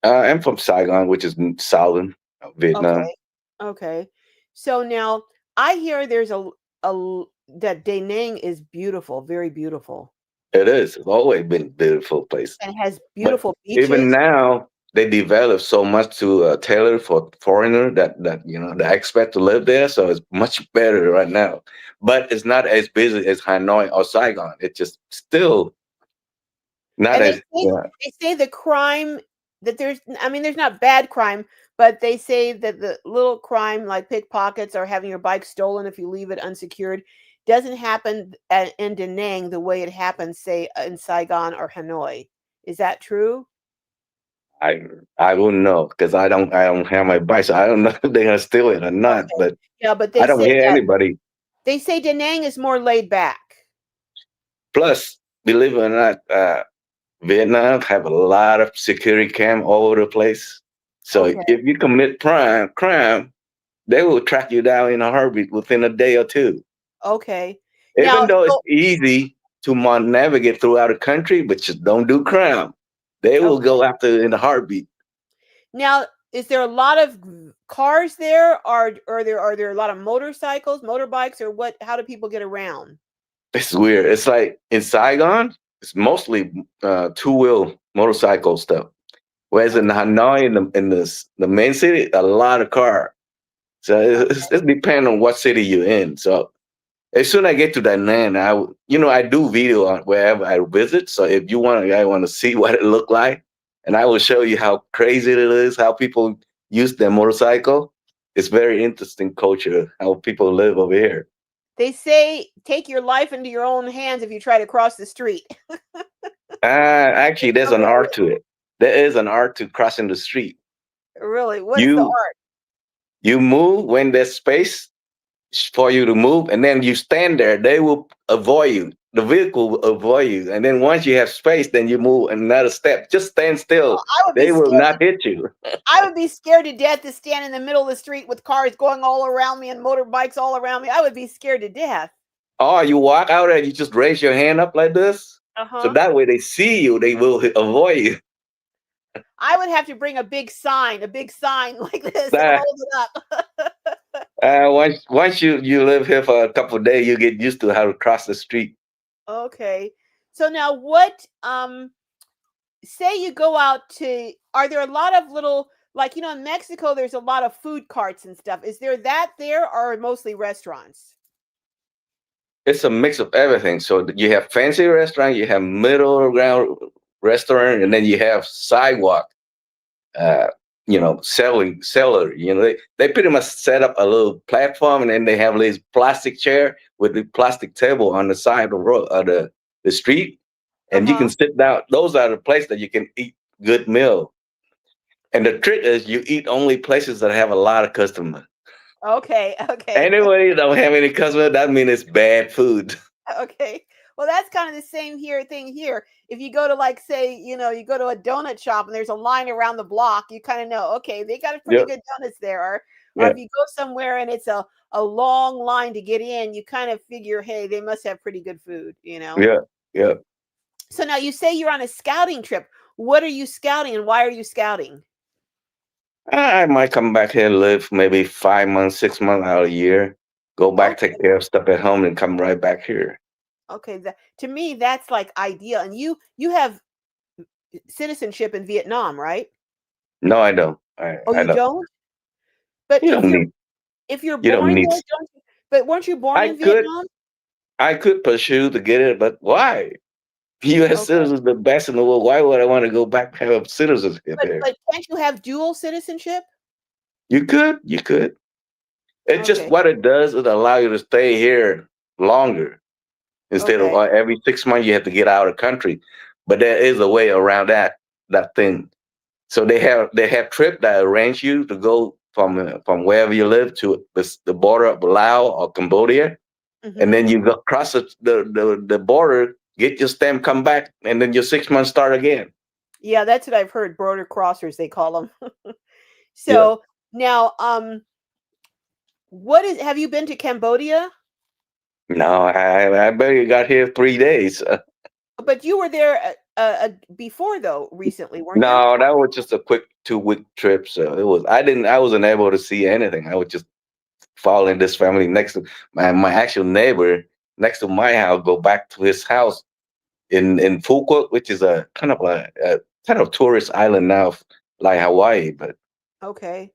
I'm from Saigon, which is southern Vietnam. Okay. Okay. So now I hear there's that Da Nang is beautiful, very beautiful, It is. It's always been a beautiful place. and has But beautiful even beaches. now, they develop so much to tailor for foreigner that they expect to live there. So it's much better right now. But it's not as busy as Hanoi or Saigon. It's just still not And as they say the crime that there's I mean there's not bad crime, but they say that the little crime like pickpockets or having your bike stolen if you leave it unsecured doesn't happen in Da Nang the way it happens say in Saigon or Hanoi. Is that true? I I wouldn't know because I don't have my bike, so I don't know if they're gonna steal it or not. Okay. But Yeah, but I don't hear anybody. they say Da Nang is more laid back. Plus, believe it or not, Vietnam have a lot of security cam all over the place. So Okay. if you commit crime, they will track you down in a heartbeat within a day or two. Okay. Even Now, though it's so easy to navigate throughout the country, but just don't do crime. They will okay. go after in a heartbeat. Now, is there a lot of cars there? Are there a lot of motorcycles, motorbikes, or what? How do people get around? It's weird. It's like in Saigon, it's mostly two-wheel motorcycle stuff. Whereas in Okay. Hanoi, in the main city, a lot of car. So it depends on what city you're in. So as soon as I get to that land, I do video on wherever I visit. So if I want to see what it look like, and I will show you how crazy it is, how people use their motorcycle. It's very interesting culture how people live over here. They say take your life into your own hands if you try to cross the street. Actually, there's Some an art area. to it. There is an art to crossing the street. Really? What's the You art? you move when there's space for you to move, and then you stand there. They will avoid you. The vehicle will avoid you, and then once you have space, then you move another step. Just stand Oh, still. I would be They will scared. not hit you. I would be scared to death to stand in the middle of the street with cars going all around me and motorbikes all around me. I would be scared to death. Or you walk out and you just raise your hand up like this, Uh so huh. that way they see you. They will avoid you. I would have to bring a big sign like this, and That hold it up. once you live here for a couple of days, you get used to how to cross the street. Okay. So now what say you go out to are there a lot of little like in Mexico there's a lot of food carts and stuff. Is there that there or mostly restaurants? It's a mix of everything. So you have fancy restaurant, you have middle ground restaurant, and then you have sidewalk. Uh, selling seller. They pretty much set up a little platform, and then they have this plastic chair with the plastic table on the side of the road, the street, and you Uh-huh. can sit down. Those are the places that you can eat good meal. And the trick is you eat only places that have a lot of customers. Okay, okay. Anyway, you don't have any customers, that means it's bad food. Okay. Well, that's kind of the same thing here. If you go to like say, you go to a donut shop and there's a line around the block, you kind of know, okay, they got a pretty Yep. good donuts there. Or Yeah. if you go somewhere and it's a long line to get in, you kind of figure, hey, they must have pretty good food. Yeah. Yeah. So now you say you're on a scouting trip. What are you scouting and why are you scouting? I might come back here, live maybe 5 months, 6 months out of a year, go back, take Okay. care of stuff at home, and come right back here. Okay. To me, that's like ideal. And you have citizenship in Vietnam, right? No, I don't. Oh, I you don't. don't? But You if don't you're need. If you're You don't born need. there, don't you, but weren't you born I in could Vietnam? I could pursue to get it, but why? U.S. Okay. citizens the best in the world. Why would I want to go back and have citizenship here? But can't you have dual citizenship? You could. It's just Okay. what it does. It allow you to stay here longer instead of Okay. every 6 months you have to get out of the country. But there is a way around that thing. So they have trip that arrange you to go from wherever you live to the border of Laos or Cambodia, and Mhm. then you go cross the border, get your stamp, come back, and then your 6 months start again. Yeah, that's what I've heard, border crossers they call them. Yeah. So, now, what is have you been to Cambodia? No, I barely got here 3 days. But you were there, before though, recently, weren't you? No, that was just a quick 2 week trip. So I wasn't able to see anything. I was just following this family next to my actual neighbor next to my house, go back to his house in Phu Quoc, which is a kind of tourist island now, like Hawaii. Okay.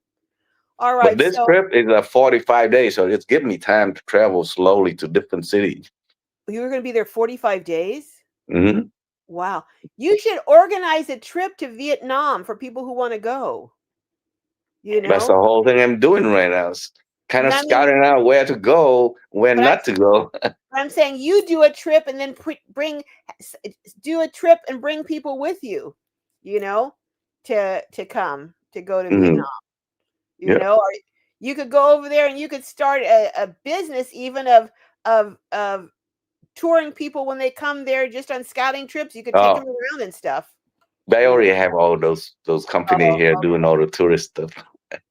But Alright, this so trip is a 45 days, so it's giving me time to travel slowly to different cities. you were gonna be there 45 days? Hmm. Wow. You should organize a trip to Vietnam for people who wanna go, you That's the know? whole thing I'm doing right now. Kind And of I mean, scouting out where to go, where but I'm not to go. I'm saying you do a trip and then bring do a trip and bring people with you, you know, to come to go to Hmm. Vietnam, you Yeah. know, or you could go over there and you could start a business even of touring people when they come there just on scouting trips. You could take them Oh, around and stuff, they you know. already have all those companies Oh, here doing all the tourist stuff.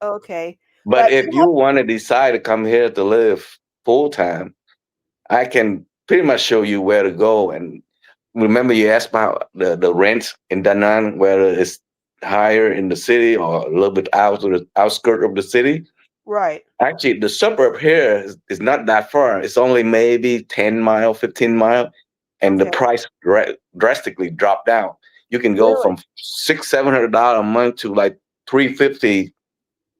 okay, But but you if you want to decide to come here to live full time, I can pretty much show you where to go. And remember, you asked about the rent in Da Nang, whether it's higher in the city or a little bit out of the outskirt of the city. right, Actually, the suburb here is not that far. It's only maybe 10 mile, 15 mile, and the okay, price drastically dropped down. You can go really, from $600-700 a month to like 350,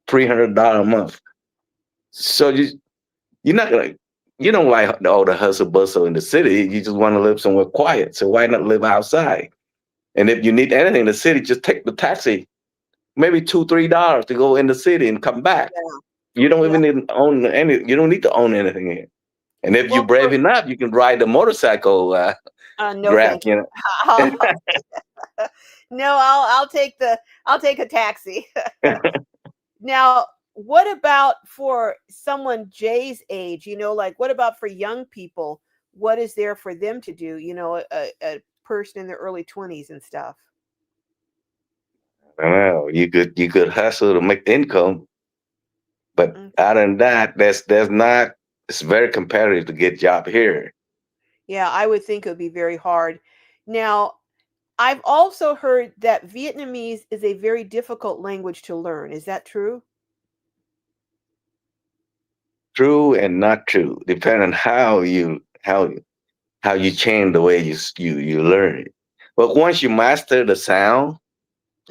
$300 a month. So you're not gonna you don't like all the hustle bustle in the city. You just want to live somewhere quiet. So why not live outside? And if you need anything in the city, just take the taxi, maybe $2-3 to go in the city and come back. yeah, You don't yeah. even need to own any. You don't need to own anything here. And if you're Well, brave enough, you can ride the motorcycle no, grab. thank you. No, I'll take a taxi. Now, what about for someone Jay's age? You know, like what about for young people? What is there for them to do? You know, a person in their early 20s and stuff. Well, you could hustle to make income, but Okay. other than that, there's not. It's very competitive to get job here. Yeah, I would think it would be very hard. Now, I've also heard that Vietnamese is a very difficult language to learn. Is that true? True and not true, depending on how you change the way you learn it. But once you master the sound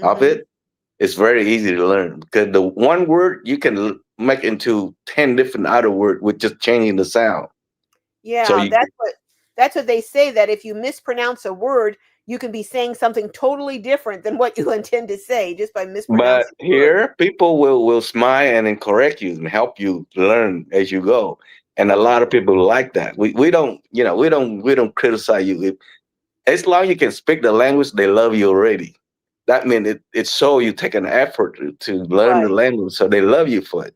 of Mhm. it, it's very easy to learn because the one word you can make into 10 different other words with just changing the sound. So Yeah, you, that's what they say, that if you mispronounce a word, you can be saying something totally different than what you intend to say just by but mispronouncing a word. here people will smile and then correct you and help you learn as you go. And a lot of people like that. We don't, we don't criticize you. As long as you can speak the language, they love you already. That means it shows you take an effort to learn the Right. language, so they love you for it,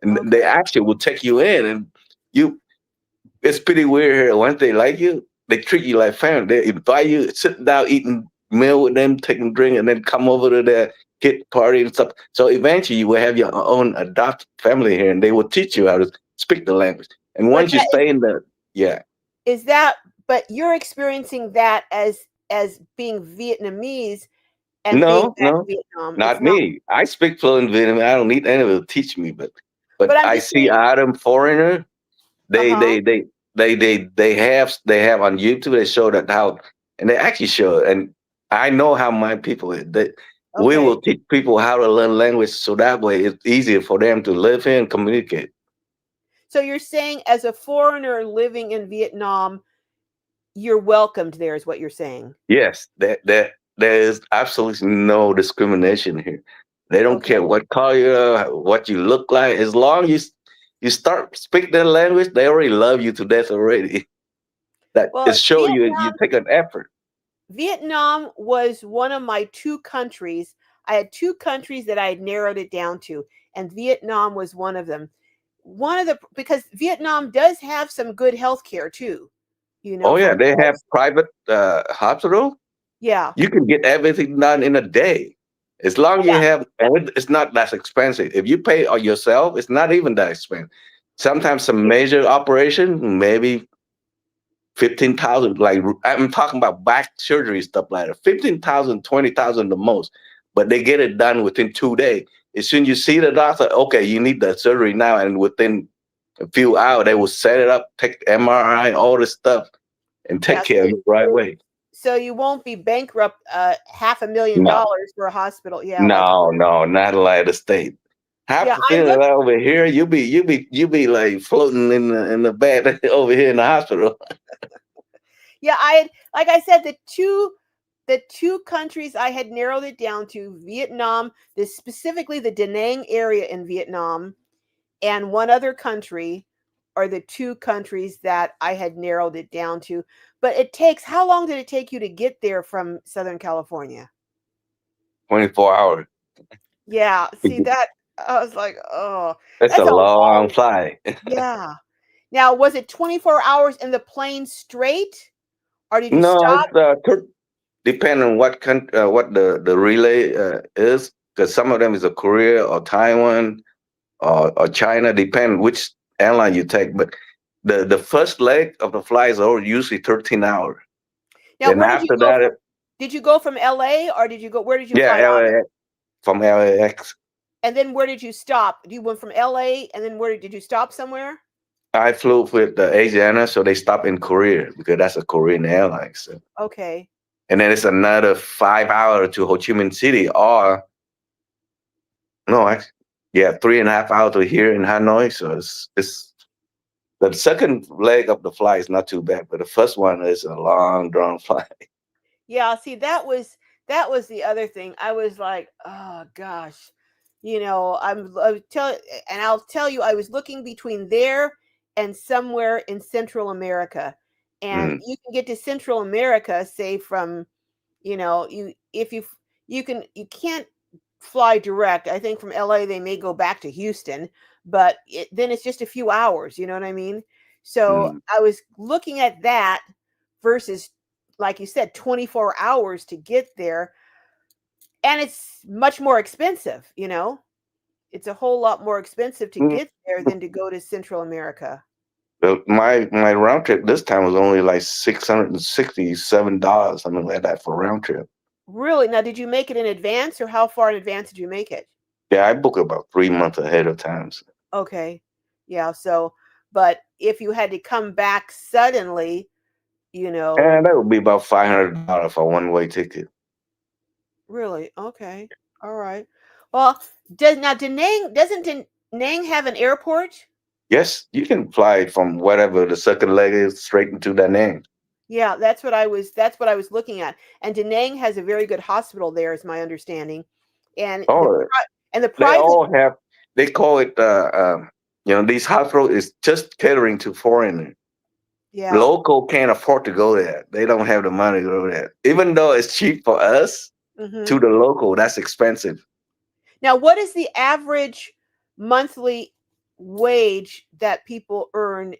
and they Okay. actually will take you in. And you, it's pretty weird here. Once they like you, they treat you like family. They invite you, sit down, eating meal with them, taking drink, and then come over to their kid party and stuff. So eventually, you will have your own adopted family here, and they will teach you how to speak the language. And But once you stay in the, yeah. is that but you're experiencing that as being Vietnamese and being No, back no, in Vietnam. It's not not, me. I speak fluent Vietnamese. I don't need anyone to teach me, but but I'm I just see saying, Adam foreigner. They uh-huh. they they they have on YouTube. They show that how, and they actually show it. And I know how my people is. We Okay. will teach people how to learn language, so that way it's easier for them to live here and communicate. So you're saying as a foreigner living in Vietnam, you're welcomed there is what you're saying. Yes, that there is absolutely no discrimination here. They don't care Okay. what color you are, what you look like. As long as you start speak their language, they already love you to death already. That Well, it show you take an effort. Vietnam was one of my two countries. I had two countries that I had narrowed it down to, and Vietnam was one of them. One of the because Vietnam does have some good health care too, Oh for yeah, they have adults. private hospital. Yeah. You can get everything done in a day. As long as you Yeah. have, and it's not that expensive. If you pay yourself, it's not even that expensive. Sometimes some major operation, maybe 15,000. Like I'm talking about back surgery stuff like that. 15,000, 20,000 the most, but they get it done within 2 days. As soon as you see the doctor, okay, you need the surgery now, and within a few hours they will set it up, take MRI, all this stuff, and take Yeah. care of you right away. So you won't be bankrupt half a million No, dollars for a hospital. Yeah, that's no, good. no, not like the state. Yeah, Half the I thing looked. over here, you be like floating in the bed over here in the hospital. Yeah, I had, like I said, the two countries I had narrowed it down to Vietnam, this specifically the Da Nang area in Vietnam, and one other country are the two countries that I had narrowed it down to. But it takes how long did it take you to get there from Southern California? 24 hours. Yeah, see that I was like, oh, That's a that's a long long flight. yeah. Now, was it 24 hours in the plane straight or did you No, stop? it's depend on what the relay is, because some of them is a Korea or Taiwan or China, depend which airline you take. But the first leg of the flights are usually 13 hours. Now, Then where did you after go that, from? Did you go from LA or did you go where did you yeah, fly out of? LAX, from LAX. And then where did you stop? You went from LA and then where did you stop somewhere? I flew with the Asiana, so they stop in Korea because that's a Korean airline. So. Okay. And then it's another 5 hours to Ho Chi Minh City, or no, actually, yeah, 3.5 hours to here in Hanoi. So it's the second leg of the flight is not too bad, but the first one is a long drawn flight. Yeah, see that was the other thing. I was like, "Oh gosh." I'll tell you I was looking between there and somewhere in Central America. And Mm, you can get to Central America say from, you if you can't fly direct. I think from LA they may go back to Houston, but then it's just a few hours, you know what I mean? So mm. I was looking at that versus, like you said, 24 hours to get there. And it's much more expensive, It's a whole lot more expensive to Mm. get there than to go to Central America. My round trip this time was only like $667, something like that for round trip. Really? Now, did you make it in advance or how far in advance did you make it? Yeah, I booked about 3 months ahead of time. So. Okay. Yeah. So, but if you had to come back suddenly, And that would be about $500 for one way ticket. really? Okay. All right. Well, doesn't Da Nang have an airport? Yes, you can fly from whatever the second leg is straight into Da Nang. Yeah, that's what I was looking at. And Da Nang has a very good hospital there, is my understanding. And Oh, the they private, all have. They call it. These hospitals is just catering to foreigners. yeah. Local can't afford to go there. They don't have the money to go there. Even though it's cheap for us, Hmm. to the local, that's expensive. Now, what is the average monthly wage that people earn,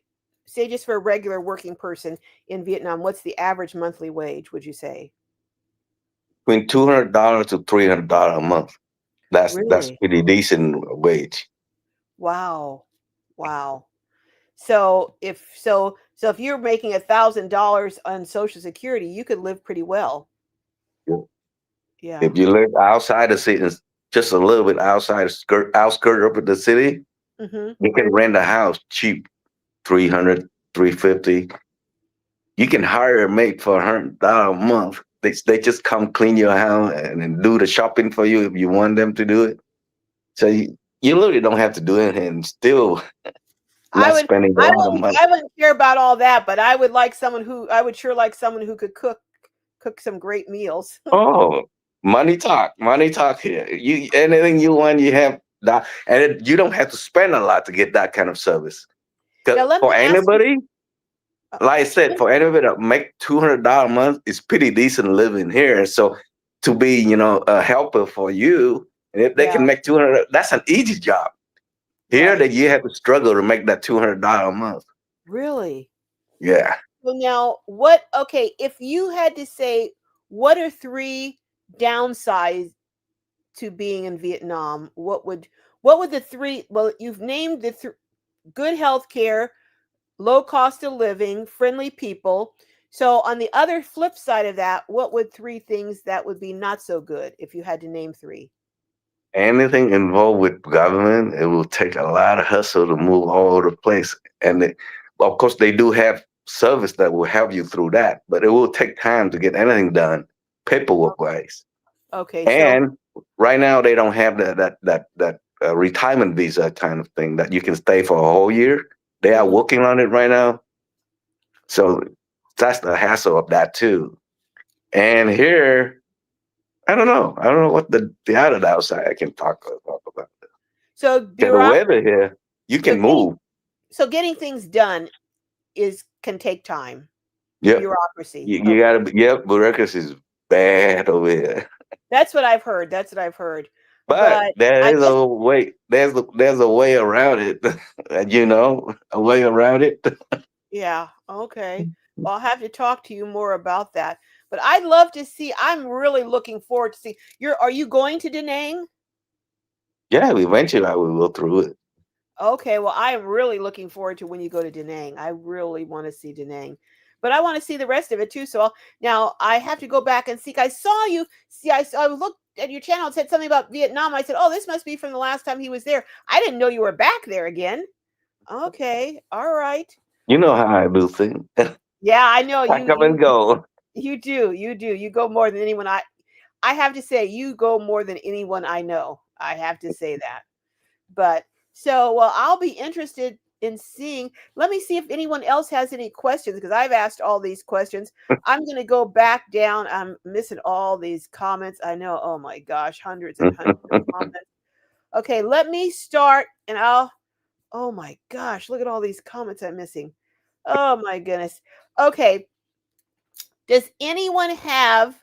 say just for a regular working person in Vietnam? What's the average monthly wage, would you say? Between $200 to $300 a month. That's Really? pretty decent wage. Wow. Wow. So if you're making $1,000 on Social Security, you could live pretty well. Yeah. If you live outside the city, just a little bit outside the outskirt of the city, Hmm. you can rent a house cheap, 300, 350. You can hire a maid for $100 a month. They just come clean your house and do the shopping for you if you want them to do it. So you literally don't have to do anything. Still, I not would spending a lot of money. I wouldn't care about all that, but I would sure like someone who could cook some great meals. Oh, money talk here. You anything you want, you have that, and you don't have to spend a lot to get that kind of service. Now 'Cause let for me ask you. anybody, Uh, like I said, let- for anybody to make $200 a month is pretty decent living here. So to be, a helper for you, and if they yeah, can make 200, that's an easy job. Here, right. that you have to struggle to make that $200 a month. Really? Yeah, Well, now what? Okay, if you had to say, what are three downsides to being in Vietnam? What would the three? Well, you've named the good health care, low cost of living, friendly people. So on the other flip side of that, what would three things that would be not so good if you had to name three? anything involved with government, it will take a lot of hustle to move all over the place. And of course, they do have service that will help you through that, but it will take time to get anything done, paperwork wise. Okay, so And right now, they don't have that retirement visa kind of thing that you can stay for a whole year. They are mhm. working on it right now, so that's the hassle of that too. And here, I don't know. I don't know what the other downside I can talk about. So Okay, the bureaucracy. weather here, you So can move. getting things done is can take time. Yeah, Bureaucracy. you Okay. gotta be. Yeah, bureaucracy is bad over here, That's what I've heard. That's what I've heard. but But there I is guess a way. There's a way around it. A way around it. yeah, okay. Well, I'll have to talk to you more about that. But I'd love to see. I'm really looking forward to see. Are you going to Da Nang? Yeah, eventually I will go through it. Okay, well, I am really looking forward to when you go to Da Nang. I really want to see Da Nang. But I want to see the rest of it too. So now I have to go back and see. I saw you. See, I looked at your channel. It said something about Vietnam. I said, "Oh, this must be from the last time he was there." I didn't know you were back there again. Okay, all right. You know how I do things. Yeah, I know I come and go. you do. You do. You go more than anyone I have to say you go more than anyone I know. I have to say that. But so, well, I'll be interested in seeing. Let me see if anyone else has any questions because I've asked all these questions. I'm going to go back down. I'm missing all these comments. I know. Oh my gosh, hundreds and hundreds of comments. Okay, let me start and I'll. Oh my gosh, look at all these comments I'm missing. Oh my goodness. Okay, does anyone have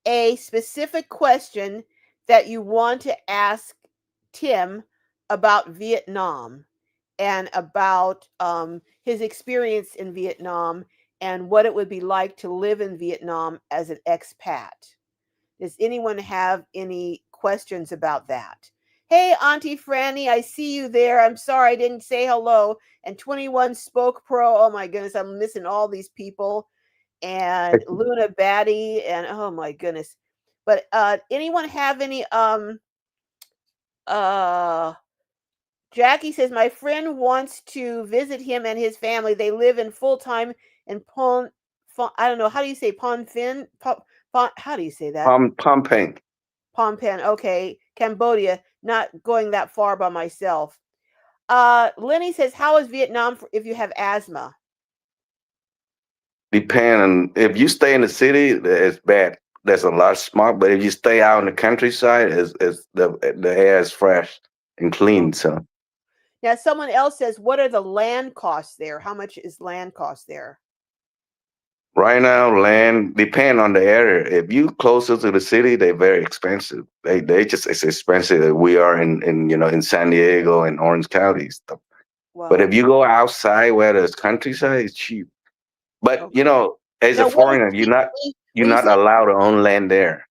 a specific question that you want to ask Tim about Vietnam and about his experience in Vietnam and what it would be like to live in Vietnam as an expat? Does anyone have any questions about that? Hey, Auntie Franny, I see you there. I'm sorry I didn't say hello. And 21 Spoke Pro. Oh my goodness, I'm missing all these people and Luna Batty and oh my goodness. But anyone have any uh Jackie says my friend wants to visit him and his family. They live in full time in I don't know, how do you say Pon Phin? How do you say that? Pumping. Phnom Penh. Okay, Cambodia. Not going that far by myself. Lenny says, "How is Vietnam if you have asthma?" Depend on if you stay in the city, it's bad. There's a lot of smog, but if you stay out in the countryside, it's the air is fresh and Oh. clean. So Now, someone else says, "What are the land costs there? How much is land cost there?" right now, land depend on the area. If you closer to the city, they're very expensive. They just it's expensive. We are in San Diego and Orange counties. But if Wow. you go outside where there's countryside, it's cheap. But Okay. as a Now, what is foreigner, cheap? you're When you not say, allowed to own land there.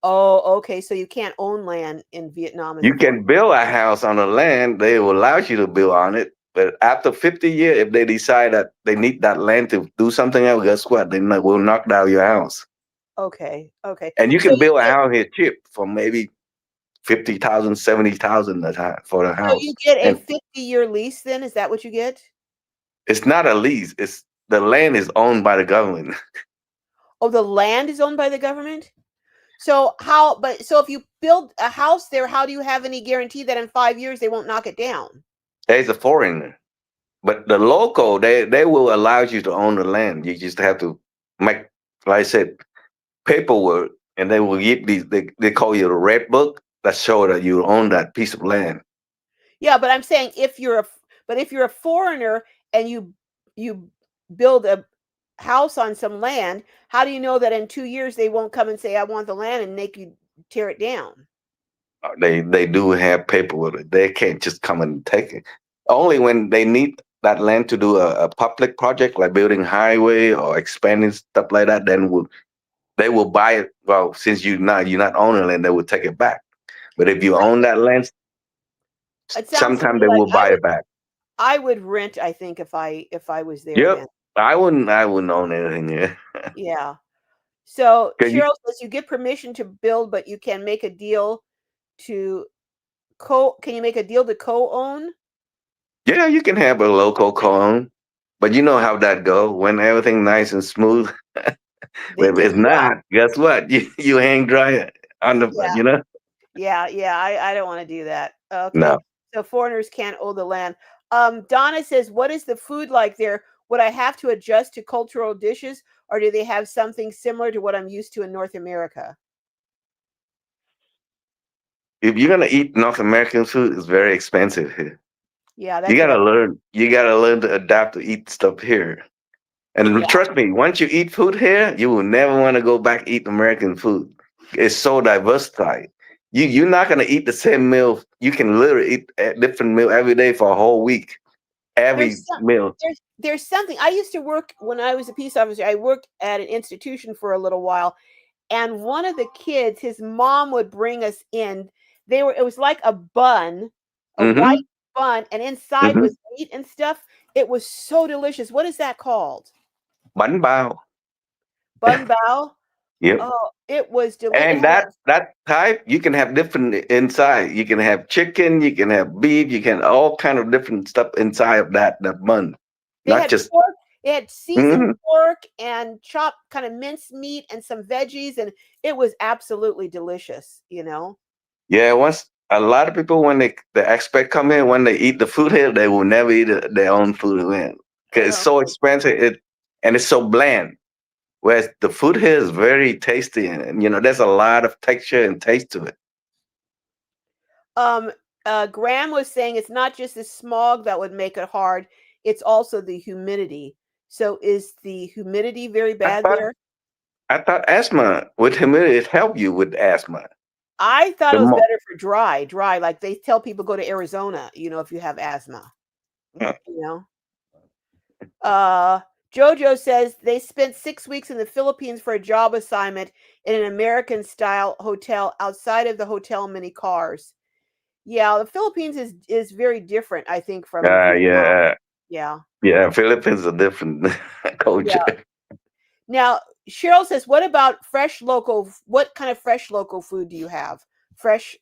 oh, okay, so you can't own land in Vietnam as a You foreigner. can build a house on the land, they will allow you to build on it. But after 50 years, if they decide that they need that land to do something else, guess what? Will knock down your house. Okay, okay. And you So can you build a get house here cheap for maybe 50,000, 70,000 for the so you house. get a And 50-year lease then? Is that what you get? it's not a lease. It's the land is owned by the government. Oh, the land is owned by the government? So how but so if you build a house there, how do you have any guarantee that in 5 years they won't knock it down? As a foreigner. But the local, they will allow you to own the land. You just have to make, like I said, paperwork, and they will give these. They call you a red book that show that you own that piece of land. Yeah, but I'm saying if you're a foreigner and you build a house on some land, how do you know that in 2 years they won't come and say I want the land and make you tear it down? They do have paperwork. They can't just come and take it. Only when they need that land to do a public project like building highway or expanding stuff like that, then they will buy it. Well, since you're not owning land, they will take it back. But if you Right. own that land, It sounds to sometimes me they like will buy it back. I would rent, I think, if I was there Yep. then. I wouldn't own anything. Yeah. Yeah. So 'Cause you, Cheryl says you get permission to build, but you can make a deal to can you make a deal to co-own? yeah, you can have a local cone, but you know how that go when everything nice and smooth. They But if kick it's you out. not, guess what? You hang dry on the, Yeah. you know. Yeah, I don't wanna do that. Okay, No. so foreigners can't own the land. Donna says, "What is the food like there? Would I have to adjust to cultural dishes, or do they have something similar to what I'm used to in North America?" If you're gonna eat North American food, it's very expensive here. Yeah, You that's what I gotta learn. You gotta learn to adapt to eat stuff here. And yeah, trust me, once you eat food here, you will never want to go back eat American food. It's so diversified. You're not gonna eat the same meal. You can literally eat a different meal every day for a whole week. Every there's some meal. there's something I used to work when I was a peace officer, I worked at an institution for a little while, and one of the kids, his mom would bring us in. It was like a bun, a white Mm-hmm. bun, and inside Mm-hmm. was meat and stuff. It was so delicious. What is that called? Bánh bao. Bun bao? Yep. Oh, it was delicious. It And had like that type, you can have different inside. You can have chicken, you can have beef, you can all kind of different stuff inside of that bun. they Not had just pork, they had seasoned mhm. pork and chopped kind of minced meat and some veggies, and it was absolutely delicious, you know? Yeah, once a lot of people when the expat come in, when they eat the food here, they will never eat their own food again. Because it's so Okay. expensive and it's so bland. Whereas the food here is very tasty and there's a lot of texture and taste to it. Um, Graham was saying it's not just the smog that would make it hard, it's also the humidity. So is the humidity very I bad thought there? I thought asthma with humidity it help you with asthma. I thought The it was more better for dry. Like they tell people go to Arizona, if you have asthma, you know. Uh Jojo says they spent 6 weeks in the Philippines for a job assignment in an American style hotel outside of the hotel many cars. Yeah, the Philippines is very different, I think, from Vietnam. yeah. Yeah. Yeah, Philippines a different culture. Yeah. Now, Cheryl says, "What about fresh local? What kind of fresh local food do you have? Fresh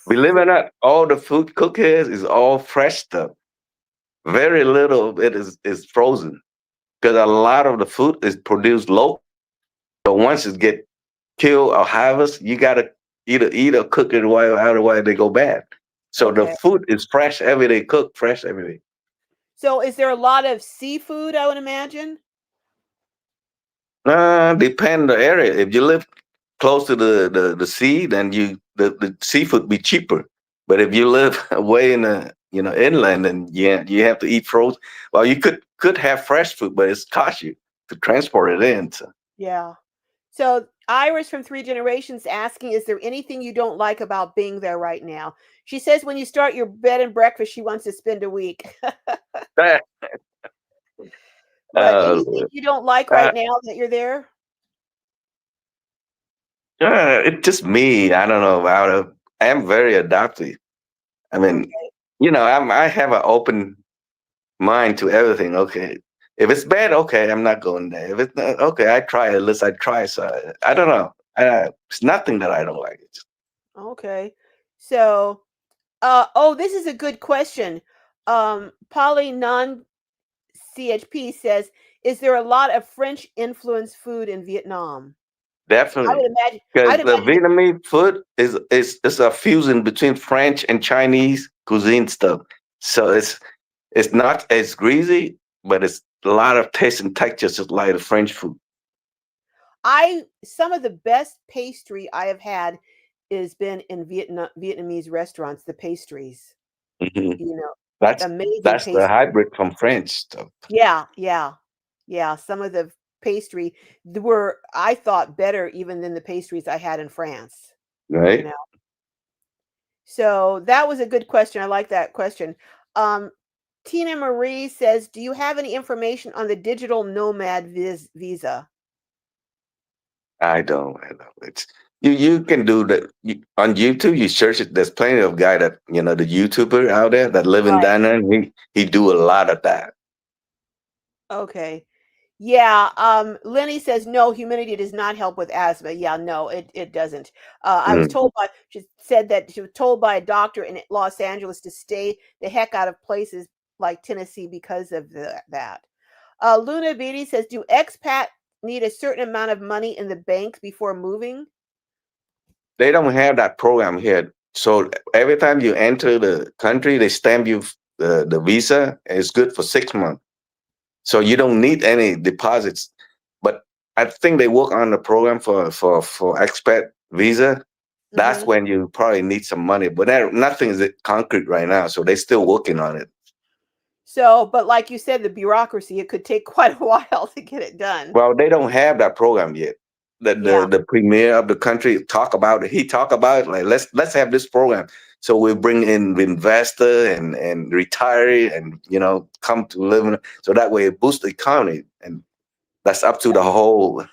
Believe it fruit." or not, all the food cooked here is all fresh stuff. Very little of it is frozen because a lot of the food is produced local. So once it get killed or harvest, you gotta either eat or cook it while otherwise they go bad. So the Okay. food is fresh every day, cooked fresh every day. So, is there a lot of seafood? I would imagine. Depend the area. If you live close to the sea, then the seafood be cheaper. But if you live away in the inland, then yeah, you have to eat frozen. Well, you could have fresh food, but it's cost you to transport it in. So Yeah. So, Iris from Three Generations asking, "Is there anything you don't like about being there right now?" She says, "When you start your bed and breakfast, she wants to spend a week." uh, But anything you don't like uh, right now that you're there? it's just me. I don't know about it. I am very adaptive. I mean, Okay. I have an open mind to everything. Okay, if it's bad, okay, I'm not going there. If it's not, okay, I try. At least I try. So I don't know. It's nothing that I don't like. Okay. So, oh, this is a good question. Polly non CHP says, "Is there a lot of French influenced food in Vietnam?" I Definitely, would imagine. because I'd the imagine. Vietnamese food is a fusion between French and Chinese cuisine stuff. So It's not as greasy, but it's a lot of taste and texture, just like the French food. I Some of the best pastry I have had is been in Vietnamese restaurants, the pastries. Hmm. You know, That's amazing that's the pastry. hybrid from French stuff, Yeah, yeah. Yeah, some of the pastry were, I thought, better even than the pastries I had in France, you right? know? So, that was a good question, I like that question. Um, Tina Marie says, "Do you have any information on the digital nomad visa?" I don't. It's you can do that on YouTube. You search it. There's plenty of guy that the YouTuber out there that live in Right, down there. And he do a lot of that. okay. Yeah, Lenny says, "No, humidity does not help with asthma." Yeah, no, it doesn't. I was Mm. told by She said that she was told by a doctor in Los Angeles to stay the heck out of places like Tennessee because of that. Luna Beatty says, "Do expat need a certain amount of money in the bank before moving?" They don't have that program here. So every time you enter the country, they stamp you the visa. And it's good for 6 months. So you don't need any deposits. But I think they work on the program for expat visa. That's Mhm. when you probably need some money. But nothing is concrete right now. So they're still working on it. So, but like you said, the bureaucracy, it could take quite a while to get it done. Well, they don't have that program yet. The Yeah. the, the premier of the country talk about it. He talk about it, like let's have this program. So we bring in investor and retiree and come to live in so that way it boosts the economy and that's up to the whole.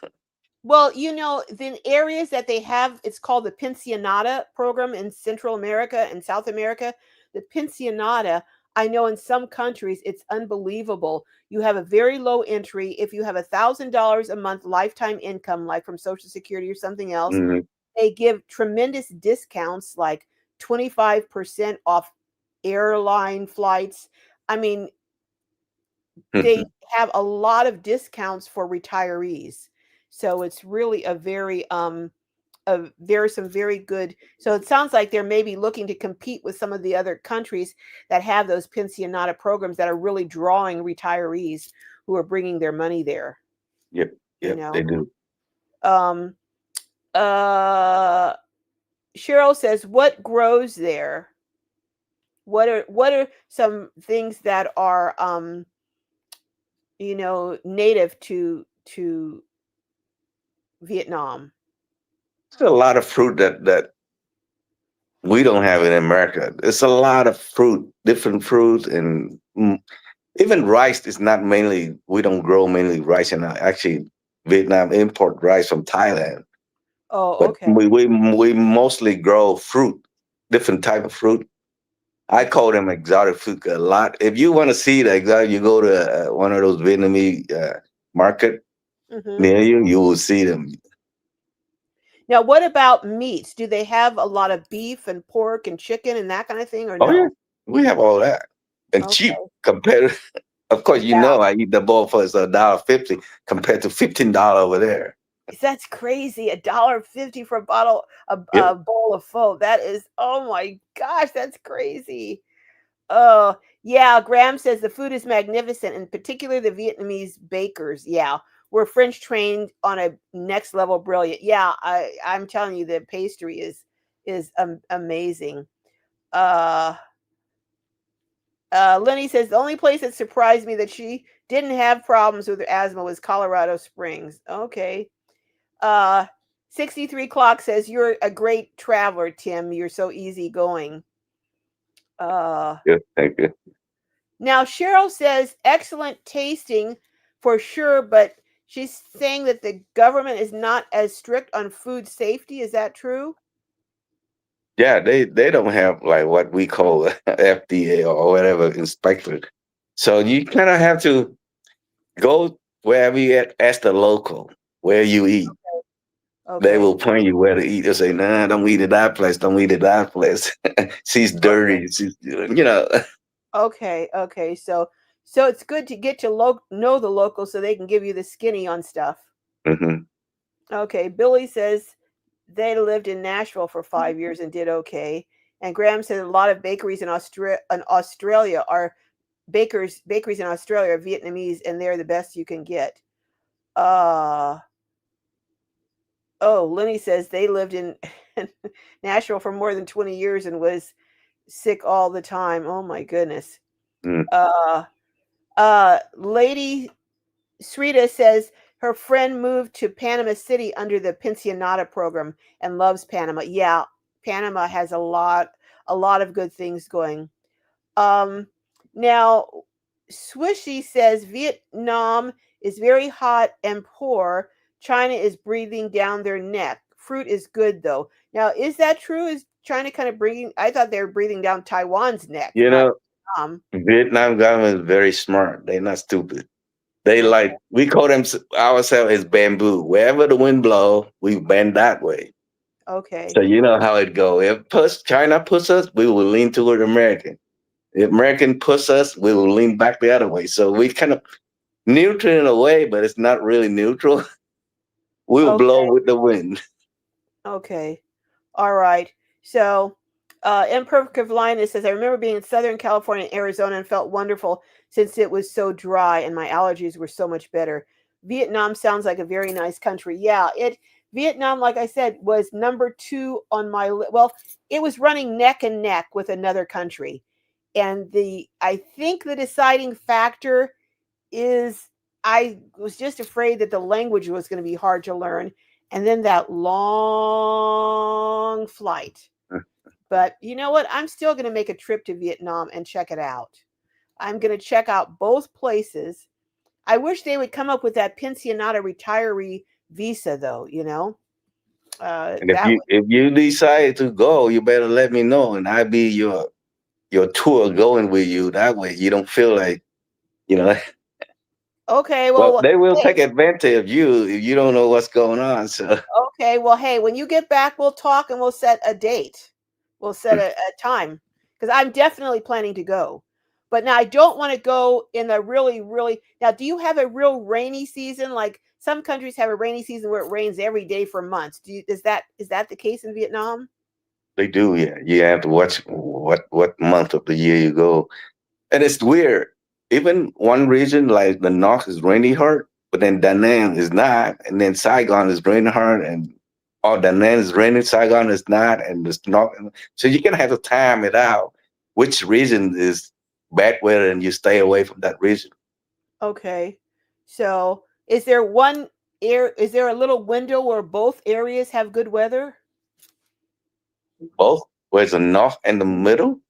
Well, the areas that they have, it's called the Pensionata program in Central America and South America. The Pensionata, I know in some countries, it's unbelievable. You have a very low entry. If you have $1,000 a month lifetime income, like from Social Security or something else, Mhm. they give tremendous discounts, like 25% off airline flights. I mean, they have a lot of discounts for retirees. So it's really there are some very good, so it sounds like they're maybe looking to compete with some of the other countries that have those pensionata programs that are really drawing retirees who are bringing their money there, Yep, you yep, they know. do. Um uh Cheryl says, "What grows there? What are some things that are native to Vietnam?" There's a lot of fruit that we don't have in America. It's a lot of fruit, different fruits, and even rice is not mainly. We don't grow mainly rice, and actually, Vietnam import rice from Thailand. Oh, But okay. we mostly grow fruit, different type of fruit. I Mhm, call them exotic fruit a lot. If you want to see the exotic, you go to one of those Vietnamese market mhm. near you. You will see them. Now, what about meats? Do they have a lot of beef and pork and chicken and that kind of thing, or Oh yeah, no? we have all that and cheap Okay. compared. Of course, Yeah. I eat the bowl for $1.50 compared to $15 over there. That's crazy. $1.50 for Yep. a bowl of pho. That is, oh my gosh, that's crazy. Oh, yeah. Graham says the food is magnificent, and particularly the Vietnamese bakers. Yeah. We're French trained on a next level brilliant. Yeah, I'm telling you, the pastry is amazing. Uh Lenny says the only place that surprised me that she didn't have problems with her asthma was Colorado Springs. Okay. Uh 63 Clock says you're a great traveler, Tim. You're so easygoing. Uh Yep. Thank you. Now Cheryl says excellent tasting for sure, but she's saying that the government is not as strict on food safety. Is that true? Yeah, they don't have like what we call FDA or whatever inspector. So you kind of have to go wherever you at, ask the local where you eat. They Okay. will point you where to eat. They'll say, "Nah, don't eat at that place. Don't eat at that place. She's Okay. dirty. She's." Okay. Okay. So it's good to get to know the locals so they can give you the skinny on stuff. Hmm. Okay, Billy says they lived in Nashville for 5 years and did okay. And Graham said a lot of bakeries in Australia are bakeries in Australia are Vietnamese, and they're the best you can get. Uh oh, Lenny says they lived in Nashville for more than 20 years and was sick all the time. Oh my goodness. Mm. Uh Lady Srita says her friend moved to Panama City under the Pensionata program and loves Panama. Yeah, Panama has a lot of good things going. Um, Now, Swishy says Vietnam is very hot and poor. China is breathing down their neck. Fruit is good though. Now, is that true? Is China kind of breathing? I thought they were breathing down Taiwan's neck, You not know, Vietnam. Vietnam government is very smart. They're not stupid. They Okay. like we call them ourselves as bamboo. Wherever the wind blow, we bend that way. So Okay. you know how it go. If China push us, we will lean toward American. If American push us, we will lean back the other way. So we kind of neutral in a way, but it's not really neutral. We will blow Okay. with the wind. Okay. All right. So, Imperfect Linus says, I remember being in Southern California and Arizona and felt wonderful since it was so dry and my allergies were so much better. Vietnam sounds like a very nice country. Yeah, Vietnam, like I said, was number two on my list. Well, it was running neck and neck with another country. And I think the deciding factor is I was just afraid that the language was going to be hard to learn. And then that long flight. But you know what? I'm still going to make a trip to Vietnam and check it out. I'm going to check out both places. I wish they would come up with that pensionata retiree visa, though. And if That you decide to go, you better let me know, and I'll be your tour going with you. That way, you don't feel like you know. okay. Well, Well, they will hey, take advantage of you if you don't know what's going on. So okay. Well, hey, when you get back, we'll talk and we'll set a date. We'll set a time because I'm definitely planning to go. But now I don't want to go in a really, really. Now, do you have a real rainy season? Like some countries have a rainy season where it rains every day for months. Is that the case in Vietnam? they do, yeah. You have to watch what month of the year you go. And it's weird. Even one region like the north is rainy hard, but then Da Nang is not, and then Saigon is raining hard, and all Da Nang is raining, Saigon is not, and it's not. So you're gonna have to time it out. Which region is bad weather, and you stay away from that region. Okay. So, is there one air? Is there a little window where both areas have good weather? Both, where's the north and the middle?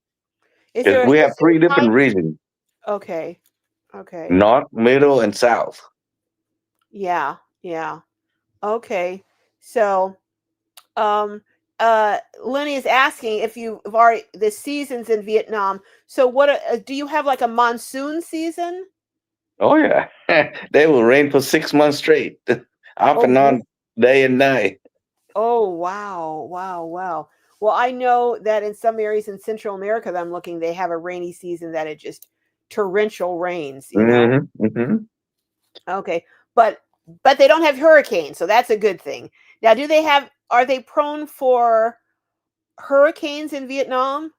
Is Because there we is have there three a time? different regions: Okay. Okay. north, middle, and south. Yeah. Yeah. Okay. So, um, Lenny is asking if you've already the seasons in Vietnam. So, do you have like a monsoon season? Oh yeah, they will rain for 6 months straight, off Oh, and on, day and night. oh, wow, wow, wow. Well, I know that in some areas in Central America that I'm looking, they have a rainy season that it just torrential rains. Hmm. Hmm. Okay. But they don't have hurricanes, so that's a good thing. Now, are they prone for hurricanes in Vietnam?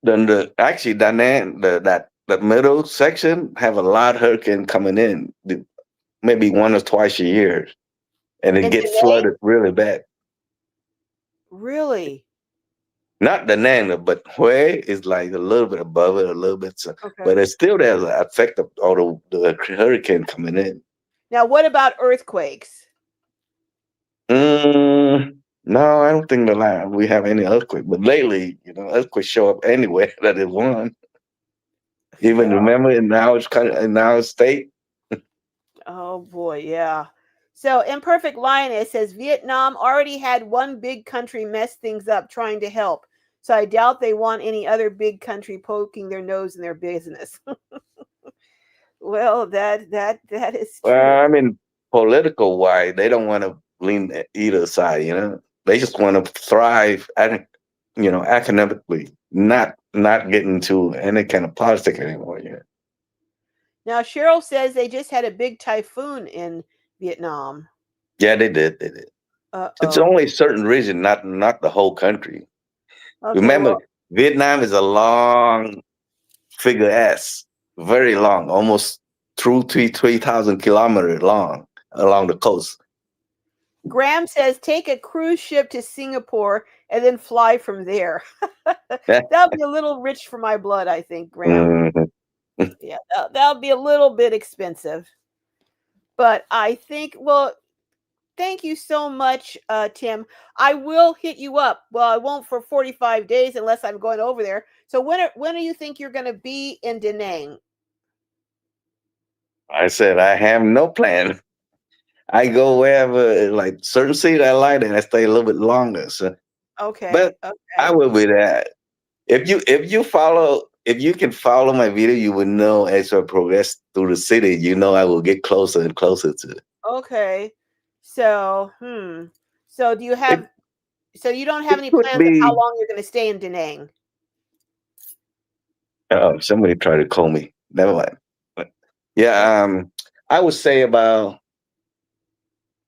Then actually that middle section have a lot of hurricane coming in, maybe one or twice a year, and it In gets Da Nang? flooded really bad. Really? Not the Nang, but Hue is like a little bit above it, a little bit. So, but Okay. it's still there's an effect of all the hurricane coming in. Now, what about earthquakes? No, I don't think we have any earthquake. But lately, earthquakes show up anywhere that it one. Even Yeah. remember in our state. Oh boy, yeah. So Imperfect Lioness says Vietnam already had one big country mess things up trying to help. So I doubt they want any other big country poking their nose in their business. Well, that is true. I mean, political wise, they don't want to lean either side. They just want to thrive, academically, not get into any kind of politics anymore. Yeah, Now Cheryl says they just had a big typhoon in Vietnam. yeah, they did, they did. It's Uh-oh. only a certain region, not the whole country. Okay, Remember, well, Vietnam is a long figure S. very long, almost through 3,000 kilometers long along the coast. Graham says take a cruise ship to Singapore and then fly from there. That'll be a little rich for my blood, I think, Graham. Mhm. Yeah, that'll be a little bit expensive. But I think, well, thank you so much, Tim. I will hit you up. Well, I won't for 45 days unless I'm going over there. So when do you think you're going to be in Da Nang? I said I have no plan. I go wherever, like certain cities I like, and I stay a little bit longer. So, but Okay, I okay, will be there. If you can follow my video, you will know as I progress through the city. You know I will get closer and closer to it. okay. So, So do you It, have? So you don't have it any could plans of how be. long you're going to stay in Da Nang? Oh, somebody tried to call me. Never mind. But, yeah, I would say about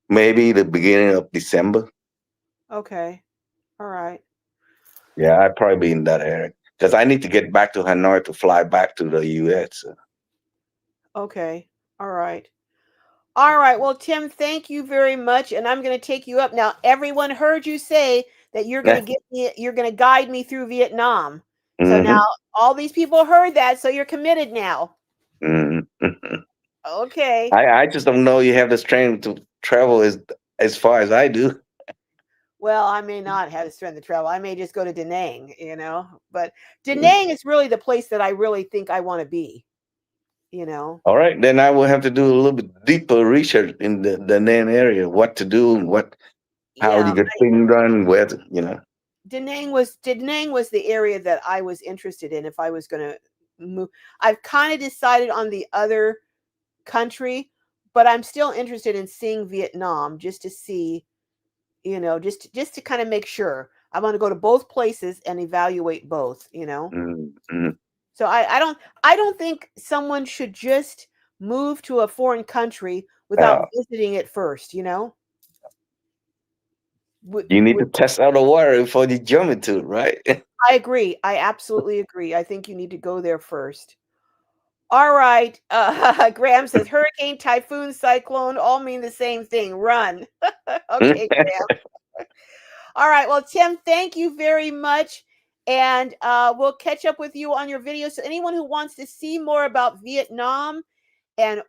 maybe the beginning of December. Okay, all right, Yeah, I'd probably be in that area because I need to get back to Hanoi to fly back to the U.S. okay, all right. All right. Well, Tim, thank you very much. And I'm going to take you up. Now, everyone heard you say that you're going to get me, you're going to guide me through Vietnam. So now Hmm. all these people heard that. So you're committed now. Hmm. Okay. I just don't know you have the strength to travel as far as I do. Well, I may not have the strength to travel. I may just go to Da Nang, but Da Nang is really the place that I really think I want to be, you know. All right, then I will have to do a little bit deeper research in the Nan area, what to do, how Yeah. you get things done, Da Nang was the area that I was interested in if I was going to move. I've kind of decided on the other country, but I'm still interested in seeing Vietnam just to see, just to kind of make sure. I want to go to both places and evaluate both. Mm-hmm. So I don't think someone should just move to a foreign country without Uh, visiting it first. Would, you need to would test out the water before you jump into it, right? I agree. I absolutely agree. I think you need to go there first. All right. Graham says hurricane, typhoon, cyclone all mean the same thing. Run. Okay, Graham. All right. Well, Tim, thank you very much. And we'll catch up with you on your video. So, anyone who wants to see more about Vietnam and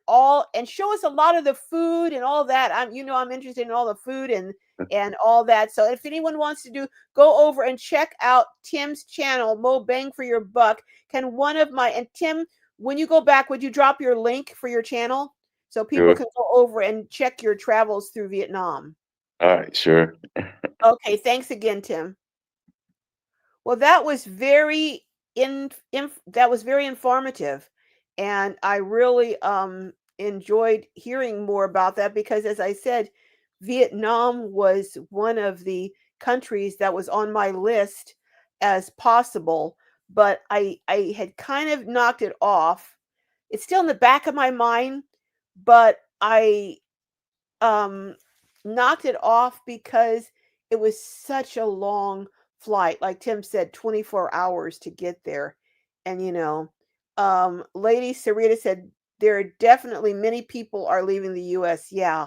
show us a lot of the food and all that, I'm interested in all the food and all that. So, if anyone wants to go over and check out Tim's channel, Mo Bang for Your Buck. And Tim, when you go back, would you drop your link for your channel so people Sure. can go over and check your travels through Vietnam? All right, sure. Okay, thanks again, Tim. Well, that was very informative, and I really enjoyed hearing more about that because, as I said, Vietnam was one of the countries that was on my list as possible, but I had kind of knocked it off. It's still in the back of my mind, but I um knocked it off because it was such a long flight. Like Tim said, 24 hours to get there. And Lady Sarita said there are definitely many people are leaving the US. Yeah.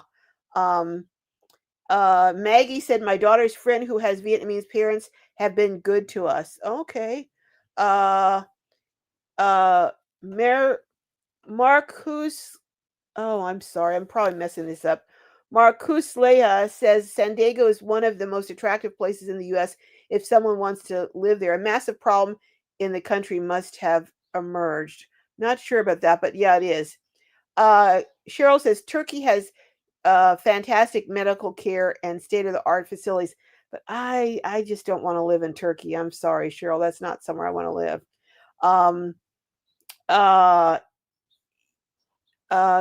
Um Maggie said my daughter's friend who has Vietnamese parents have been good to us. Okay. Uh uh Mer Marcus Oh, I'm sorry. I'm probably messing this up. Marcus Leah says San Diego is one of the most attractive places in the U.S. if someone wants to live there. A massive problem in the country must have emerged. Not sure about that, but yeah, it is. Cheryl says Turkey has fantastic medical care and state of the art facilities, but I just don't want to live in Turkey. I'm sorry, Cheryl. That's not somewhere I want to live. Um, uh,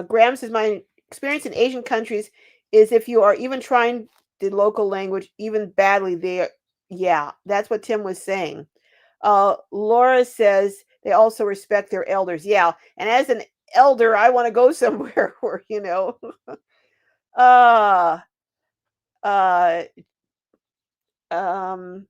Graham says, my experience in Asian countries is if you are even trying the local language, even badly, yeah, that's what Tim was saying. Laura says they also respect their elders. Yeah. And as an elder, I want to go somewhere where, uh, uh, um,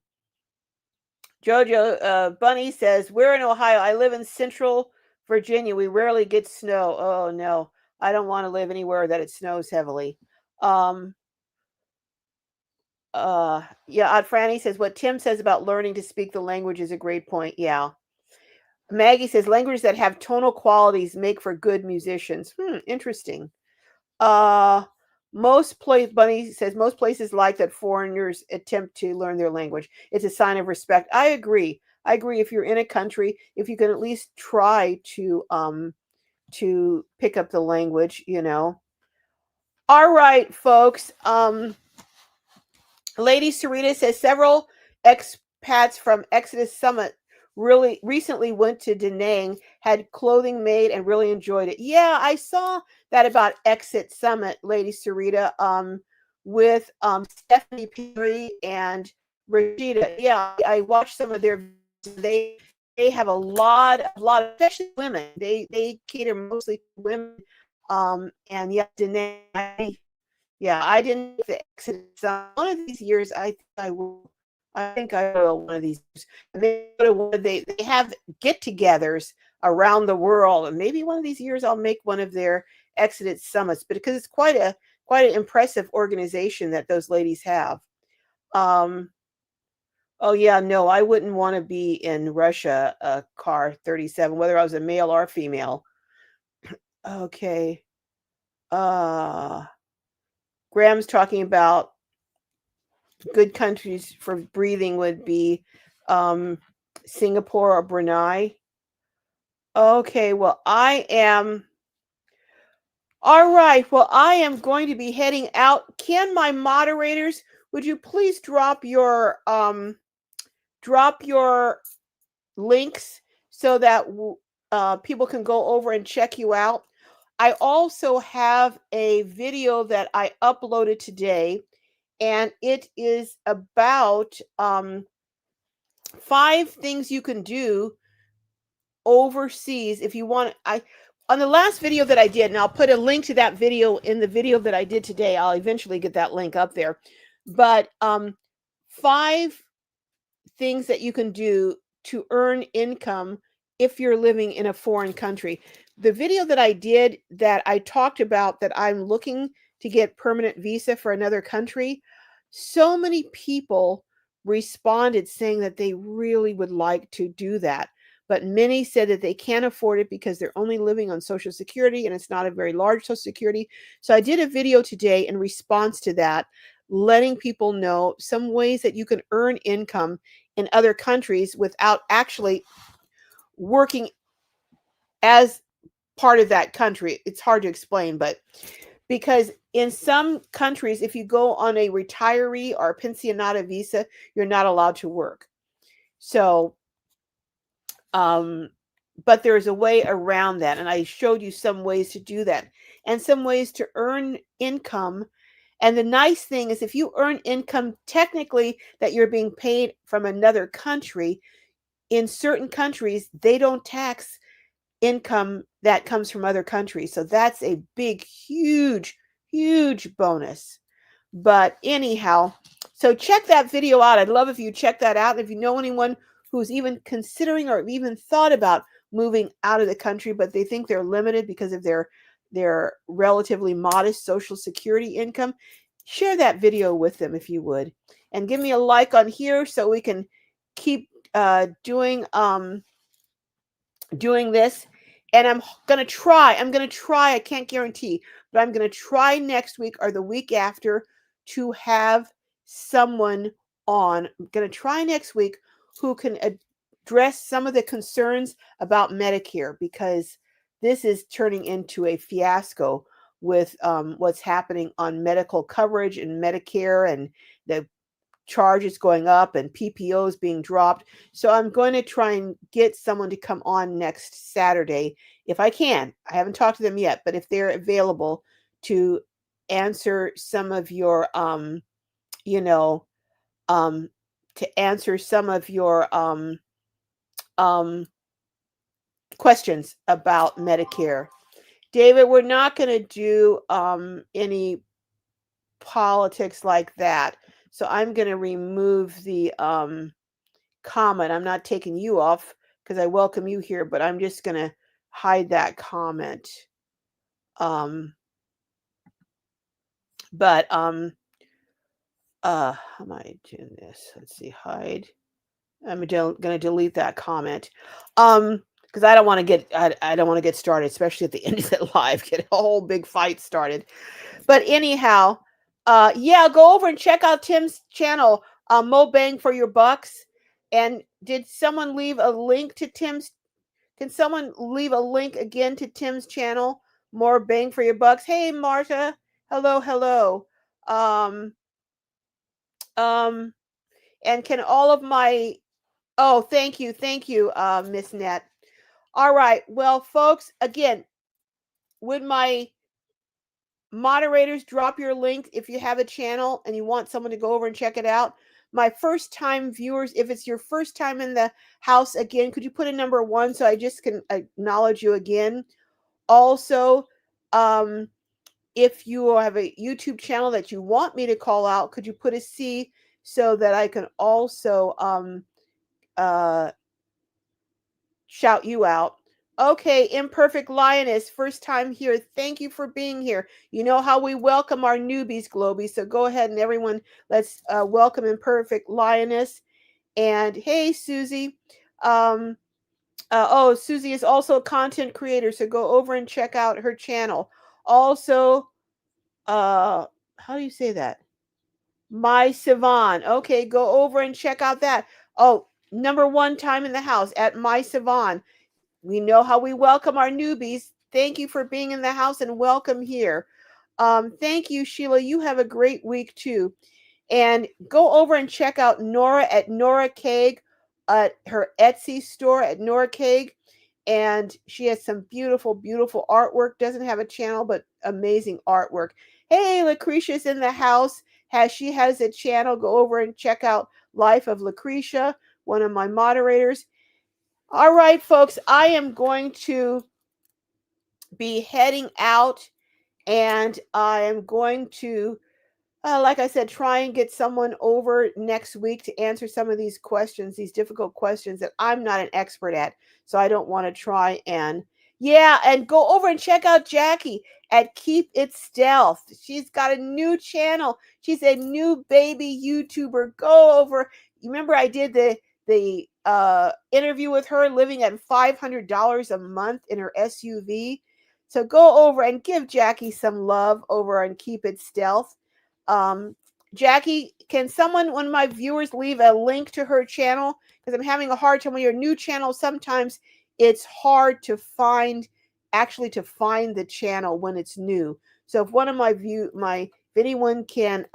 Jojo Bunny says, we're in Ohio. I live in central Virginia, we rarely get snow. Oh no, I don't want to live anywhere that it snows heavily. Um, yeah, Aunt Franny says what Tim says about learning to speak the language is a great point. Yeah. Maggie says languages that have tonal qualities make for good musicians. Interesting. Uh, Bunny says most places like that foreigners attempt to learn their language. It's a sign of respect. I agree. I agree. If you're in a country, if you can at least try to pick up the language. All right, folks. Lady Sarita says several expats from Exodus Summit really recently went to Da Nang, had clothing made, and really enjoyed it. Yeah, I saw that about Exit Summit, Lady Sarita, with Stephanie Perry and Rashida. Yeah, I watched some of their videos. They have a lot, especially women. They cater mostly to women. And yeah, Da Nang. Yeah, I didn't make the exit. One of these years, I think I will. I think I will one of these years. They have get-togethers around the world, and maybe one of these years I'll make one of their Exodus summits. But because it's quite an impressive organization that those ladies have. Um, oh yeah, no, I wouldn't want to be in Russia, car 37, whether I was a male or female. Okay. Uh, Graham's talking about good countries for breathing would be um, Singapore or Brunei. Okay, well, I am. All right, well, I am going to be heading out. Can my moderators, would you please drop your links so that people can go over and check you out? I also have a video that I uploaded today, and it is about 5 things you can do overseas if you want. I On the last video that I did, and I'll put a link to that video in the video that I did today. I'll eventually get that link up there. But 5 things that you can do to earn income if you're living in a foreign country. The video that I did that I talked about that I'm looking to get permanent visa for another country, so many people responded saying that they really would like to do that. But many said that they can't afford it because they're only living on Social Security and it's not a very large Social Security. So I did a video today in response to that, letting people know some ways that you can earn income in other countries without actually working as part of that country. It's hard to explain, but because in some countries, if you go on a retiree or pensionata visa, you're not allowed to work. So, but there's a way around that. And I showed you some ways to do that and some ways to earn income. And the nice thing is, if you earn income technically that you're being paid from another country, in certain countries, they don't tax income that comes from other countries. So that's a big, huge, huge bonus. But anyhow, so check that video out. I'd love if you check that out. If you know anyone who's even considering or even thought about moving out of the country, but they think they're limited because of their relatively modest Social Security income, share that video with them if you would. And give me a like on here so we can keep doing this. And I'm going to try, I can't guarantee, but I'm going to try next week or the week after to have someone on. I'm going to try next week who can address some of the concerns about Medicare, because this is turning into a fiasco with what's happening on medical coverage and Medicare, and the charges going up and PPOs being dropped. So I'm going to try and get someone to come on next Saturday if I can. I haven't talked to them yet, but if they're available to answer some of your you know, to answer some of your um questions about Medicare. David, we're not going to do any politics like that. So I'm going to remove the comment. I'm not taking you off because I welcome you here, but I'm just going to hide that comment. Um, but how am I doing this? Let's see, hide. I'm going to delete that comment. Because I don't want to get I don't want to get started, especially at the end of the live, get a whole big fight started. But anyhow, yeah, go over and check out Tim's channel, Mo Bang for Your Bucks. And did someone leave a link to Tim's? Can someone leave a link again to Tim's channel? More Bang for Your Bucks. Hey, Marta. Hello, hello. Um, um, and can all of my oh, thank you, Miss Net. All right, well, folks, again, would my moderators drop your link if you have a channel and you want someone to go over and check it out? My first time viewers, if it's your first time in the house, again, could you put a number 1 so I just can acknowledge you again? Also, if you have a YouTube channel that you want me to call out, could you put a C so that I can also shout you out? Okay, Imperfect Lioness, first time here. Thank you for being here. You know how we welcome our newbies, Globies. So go ahead and everyone, let's welcome Imperfect Lioness. And hey, Susie. Oh, Susie is also a content creator, so go over and check out her channel. Also, how do you say that? My Sivan. Okay, go over and check out that. Oh, number 1 time in the house at My Sivan. We know how we welcome our newbies. Thank you for being in the house and welcome here. Thank you, Sheila. You have a great week too. And go over and check out Nora at Nora Kaig at her Etsy store at Nora Kaig. And she has some beautiful, beautiful artwork. Doesn't have a channel, but amazing artwork. Hey, Lucretia's in the house. She has a channel. Go over and check out Life of Lucretia, one of my moderators. All right, folks, I am going to be heading out, and I am going to, like I said, try and get someone over next week to answer some of these questions, these difficult questions that I'm not an expert at. So I don't want to try and, yeah, and go over and check out Jackie at Keep It Stealth. She's got a new channel. She's a new baby YouTuber. Go over. You remember I did the interview with her living at $500 a month in her SUV. So go over and give Jackie some love over and Keep It Stealth. Jackie, can one of my viewers leave a link to her channel? Because I'm having a hard time with your new channel. Sometimes it's hard to find the channel when it's new. So if one of if anyone can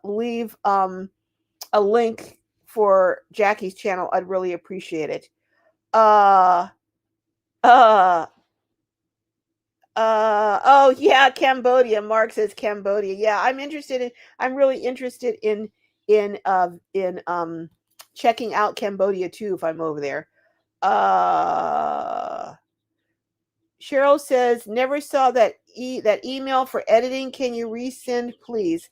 leave a link for Jackie's channel, I'd really appreciate it. Oh yeah, Cambodia. Mark says Cambodia. Yeah, I'm really interested in checking out Cambodia too if I'm over there. Cheryl says never saw that email for editing. Can you resend, please?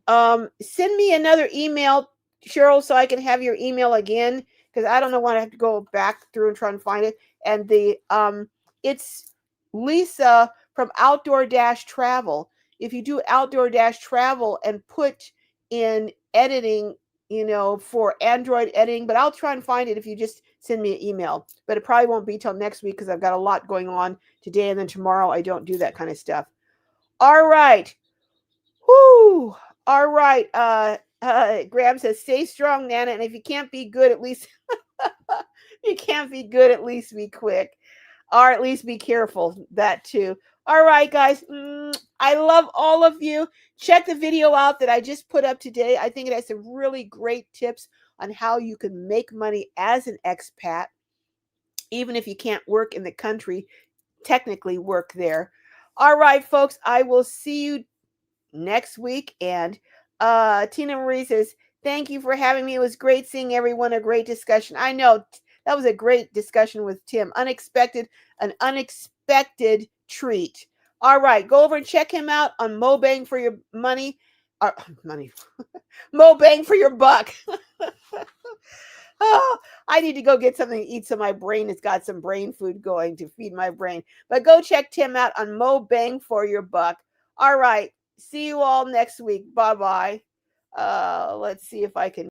Send me another email, Cheryl, so I can have your email again, because I don't know why I have to go back through and try and find it. And it's Lisa from Outdoor Travel. If you do Outdoor Travel and put in editing, for Android editing, but I'll try and find it if you just send me an email. But it probably won't be till next week because I've got a lot going on today, and then tomorrow I don't do that kind of stuff. All right. Whoo! All right. Graham says, "Stay strong, Nana, and if you can't be good, at least you can't be good. At least be quick, or at least be careful." That too. All right, guys. I love all of you. Check the video out that I just put up today. I think it has some really great tips on how you can make money as an expat, even if you can't work in the country. Technically, work there. All right, folks. I will see you next week. And Tina Marie says, "Thank you for having me. It was great seeing everyone. A great discussion." I know that was a great discussion with Tim. An unexpected treat. All right, go over and check him out on Mo Bang for your money. Money. Mo Bang for your buck. Oh, I need to go get something to eat so my brain has got some brain food going to feed my brain. But go check Tim out on Mo Bang for your buck. All right. See you all next week. Bye bye. Let's see if I can